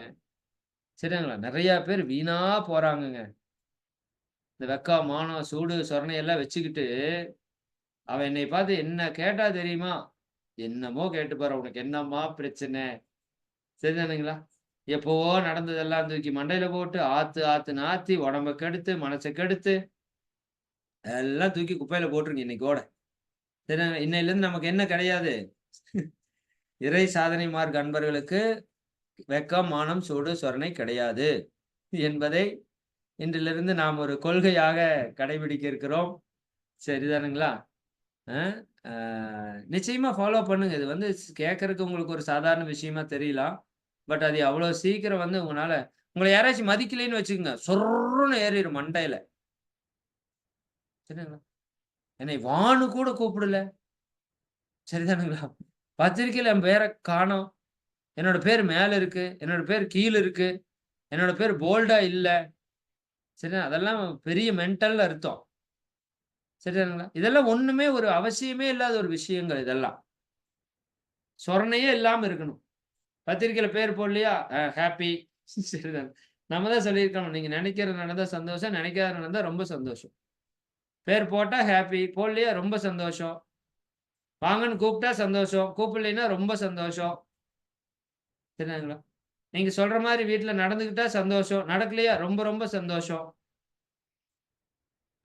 சரிதானுங்களா? நெறைய பேர் வீணா போறாங்கங்க. இந்த வெட்கம், மானம், சூடு, சொரணை எல்லாம் வச்சுக்கிட்டு, அவன் என்னைய பார்த்து என்ன கேட்டா தெரியுமா? என்னமோ கேட்டுப்பாரு. உனக்கு என்னம்மா பிரச்சனை? சரிதானுங்களா? எப்பவோ நடந்ததெல்லாம் தூக்கி மண்டையில போட்டு, ஆத்து ஆத்துன்னு ஆத்தி, உடம்ப கெடுத்து, மனச கெடுத்து, எல்லாம் தூக்கி குப்பையில போட்டுருங்க இன்னைக்கோட. சரிதாங்க. இன்னையிலிருந்து நமக்கு என்ன கிடையாது? இறை சாதனை மார்க் அன்பர்களுக்கு வெட்கம், மானம், சூடு, சொரணை கிடையாது என்பதை இன்றிலிருந்து நாம் ஒரு கொள்கையாக கடைபிடிக்க இருக்கிறோம். சரிதானுங்களா? அ, அ நிச்சயமா ஃபாலோ பண்ணுங்க. இது வந்து கேட்கறதுக்கு உங்களுக்கு ஒரு சாதாரண விஷயமா தெரியலாம். பட் அது அவ்வளோ சீக்கிரம் வந்து உங்கள யாராச்சும் மதிக்கலைன்னு வச்சுக்கங்க. சொர்ருன்னு ஏறிரும் மண்டையில. சரிங்களா? என்னை வான்னு கூட கூப்பிடல. சரிதானுங்களா? பத்திரிக்கையில என் பேர காணோம். என்னோட பேர் மேல இருக்கு. என்னோட பேர் கீழ இருக்கு. என்னோட பேர் போல்டா இல்ல. சரியா? அதெல்லாம் பெரிய மென்டல்னு அர்த்தம். சரிதானுங்களா? இதெல்லாம் ஒண்ணுமே ஒரு அவசியமே இல்லாத ஒரு விஷயங்கள் இதெல்லாம். சொரணையே இல்லாம இருக்கணும். பத்திரிக்கையில பேர் போடலையா? ஹேப்பி. சரிதான். நம்ம தான் சொல்லியிருக்கணும். நீங்க நினைக்கிறது நடந்தா சந்தோஷம். நினைக்காதது நடந்தா ரொம்ப சந்தோஷம். பேர் போட்டா ஹேப்பி. போடலையா ரொம்ப சந்தோஷம். வாங்கன்னு கூப்பிட்டா சந்தோஷம். கூப்பிடலைன்னா ரொம்ப சந்தோஷம். சரிதானுங்களா? நீங்க சொல்ற மாரி வீட்ல நடந்துக்கிட்டா சந்தோஷம். நடக்கலையா ரொம்ப ரொம்ப சந்தோஷம்.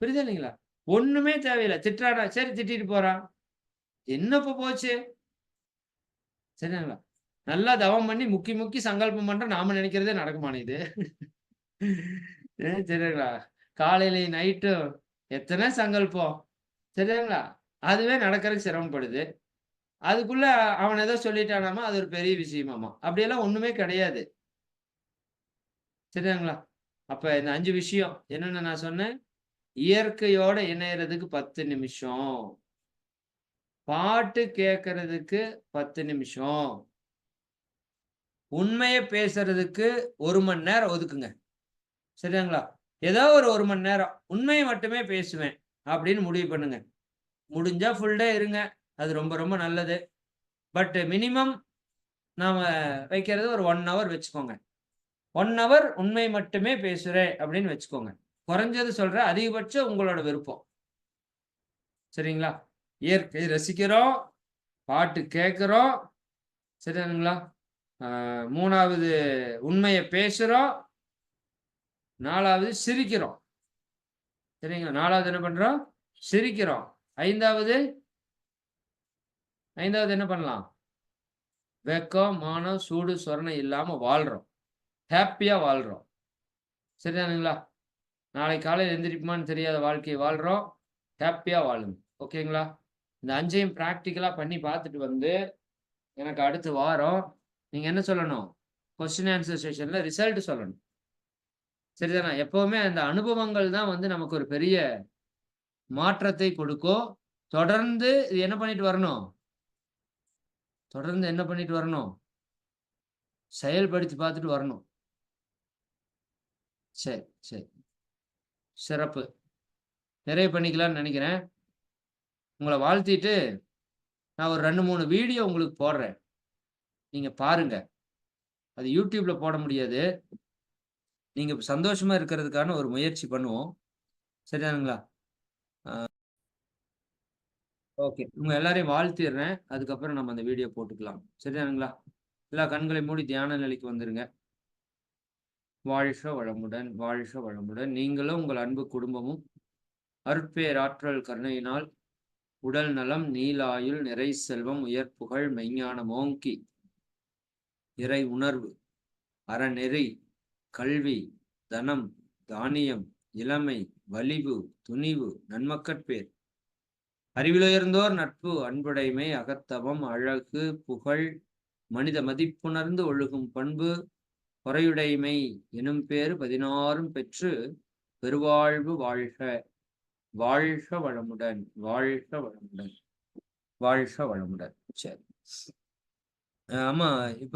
புரியுதா இல்லைங்களா? ஒண்ணுமே தேவையில்ல. திட்டுறானா? சரி திட்டிட்டு போறான். என்ன இப்ப போச்சு? சரிதானுங்களா? நல்லா தவம் பண்ணி முக்கி முக்கி சங்கல்பம் பண்றோம். நாம நினைக்கிறதே நடக்க மாட்டேங்குது. சரிங்களா? காலையிலயும் நைட்டும் எத்தன சங்கல்பம். சரிங்களா? அதுவே நடக்கறதுக்கு சிரமப்படுது. அதுக்குள்ள அவன் ஏதோ சொல்லிட்டானாமா, அது ஒரு பெரிய விஷயமாமா. அப்படியெல்லாம் ஒண்ணுமே கிடையாது. சரிதானுங்களா? அப்ப இந்த 5 விஷயம் என்னென்ன நான் சொன்னேன்? இயற்கையோட இணையறதுக்கு 10 நிமிஷம். பாட்டு கேட்கறதுக்கு 10 நிமிஷம். உண்மைய பேசுறதுக்கு 1 மணி நேரம் ஒதுக்குங்க. சரியாங்களா? ஏதோ ஒரு மணி நேரம் உண்மையை மட்டுமே பேசுவேன் அப்படின்னு முடிவு பண்ணுங்க. முடிஞ்சா ஃபுல் டே இருங்க. அது ரொம்ப ரொம்ப நல்லது. பட் மினிமம் நாம வைக்கிறது ஒரு 1 ஹவர் வச்சுக்கோங்க. 1 ஹவர் உண்மை மட்டுமே பேசுறேன் அப்படின்னு வச்சுக்கோங்க. குறைஞ்சது சொல்றேன். அதிகபட்சம் உங்களோட விருப்பம். சரிங்களா? இயற்கை ரசிக்கிறோம், பாட்டு கேட்கிறோம். சரிதானுங்களா? 3வது உண்மைய பேசுறோம். 4வது சிரிக்கிறோம். சரிங்களா? 4வது என்ன பண்றோம்? சிரிக்கிறோம். 5வது என்ன பண்ணலாம்? வெட்கம், மானம், சூடு, சொரணை இல்லாம வாழ்றோம். ஹேப்பியா வாழ்றோம். சரிதானுங்களா? நாளைக்கு காலையில எந்திரிப்போமான்னு தெரியாத வாழ்க்கைய வாழ்றோம். ஹேப்பியா வாழுங்க. ஓகேங்களா? இந்த 5யும் பிராக்டிகலா பண்ணி பார்த்துட்டு வந்து, எனக்கு அடுத்த வாரம் நீங்க என்ன சொல்லணும்? கொஸ்டின் ஆன்சர் செஷன்ல ரிசல்ட் சொல்லணும். சரிதானா? எப்பவுமே அந்த அனுபவங்கள் தான் வந்து நமக்கு ஒரு பெரிய மாற்றத்தை கொடுக்கும். தொடர்ந்து இது என்ன பண்ணிட்டு வரணும்? தொடர்ந்து என்ன பண்ணிட்டு வரணும்? செயல்படுத்தி பார்த்துட்டு வரணும். சரி, சரி. சிறப்பு. நிறைவு பண்ணிக்கலாம்னு நெனைக்கிறேன். உங்கள வாழ்த்திட்டு, நான் ஒரு 2, 3 வீடியோ உங்களுக்கு போடுறேன். நீங்க பாருங்க. அது YouTubeல போட முடியாது. நீங்க சந்தோஷமா இருக்கிறதுக்கான ஒரு முயற்சி பண்ணுவோம். சரிதானுங்களா? ஓகே. உங்க எல்லாரையும் வாழ்த்திர்றேன். அதுக்கப்புறம் நம்ம அந்த வீடியோ போட்டுக்கலாம். சரிதானுங்களா? எல்லா கண்களையும் மூடி தியான நிலைக்கு வந்துருங்க. வாழ்க வளமுடன், வாழ்க வளமுடன். நீங்களும் உங்கள் அன்பு குடும்பமும் அருட்பேராற்றல் கருணையினால் உடல் நலம், நீளாயுள், நிறை செல்வம், உயர் புகழ், மெய்ஞானம் ஓங்கி, இறை உணர்வு, அறநெறி, கல்வி, தனம், தானியம், இளமை, வலிவு, துணிவு, நன்மக்கட்பேர், அறிவிலுயர்ந்தோர் நட்பு, அன்புடைமை, அகத்தவம், அழகு, புகழ், மனித மதிப்புணர்ந்து ஒழுகும் பண்பு, பொறையுடைமை எனும் பேறு 16ம் பெற்று பெருவாழ்வு வாழ்க. வாழ்க வளமுடன், வாழ்க வளமுடன், வாழ்க வளமுடன். சரி. ஆமா. இப்ப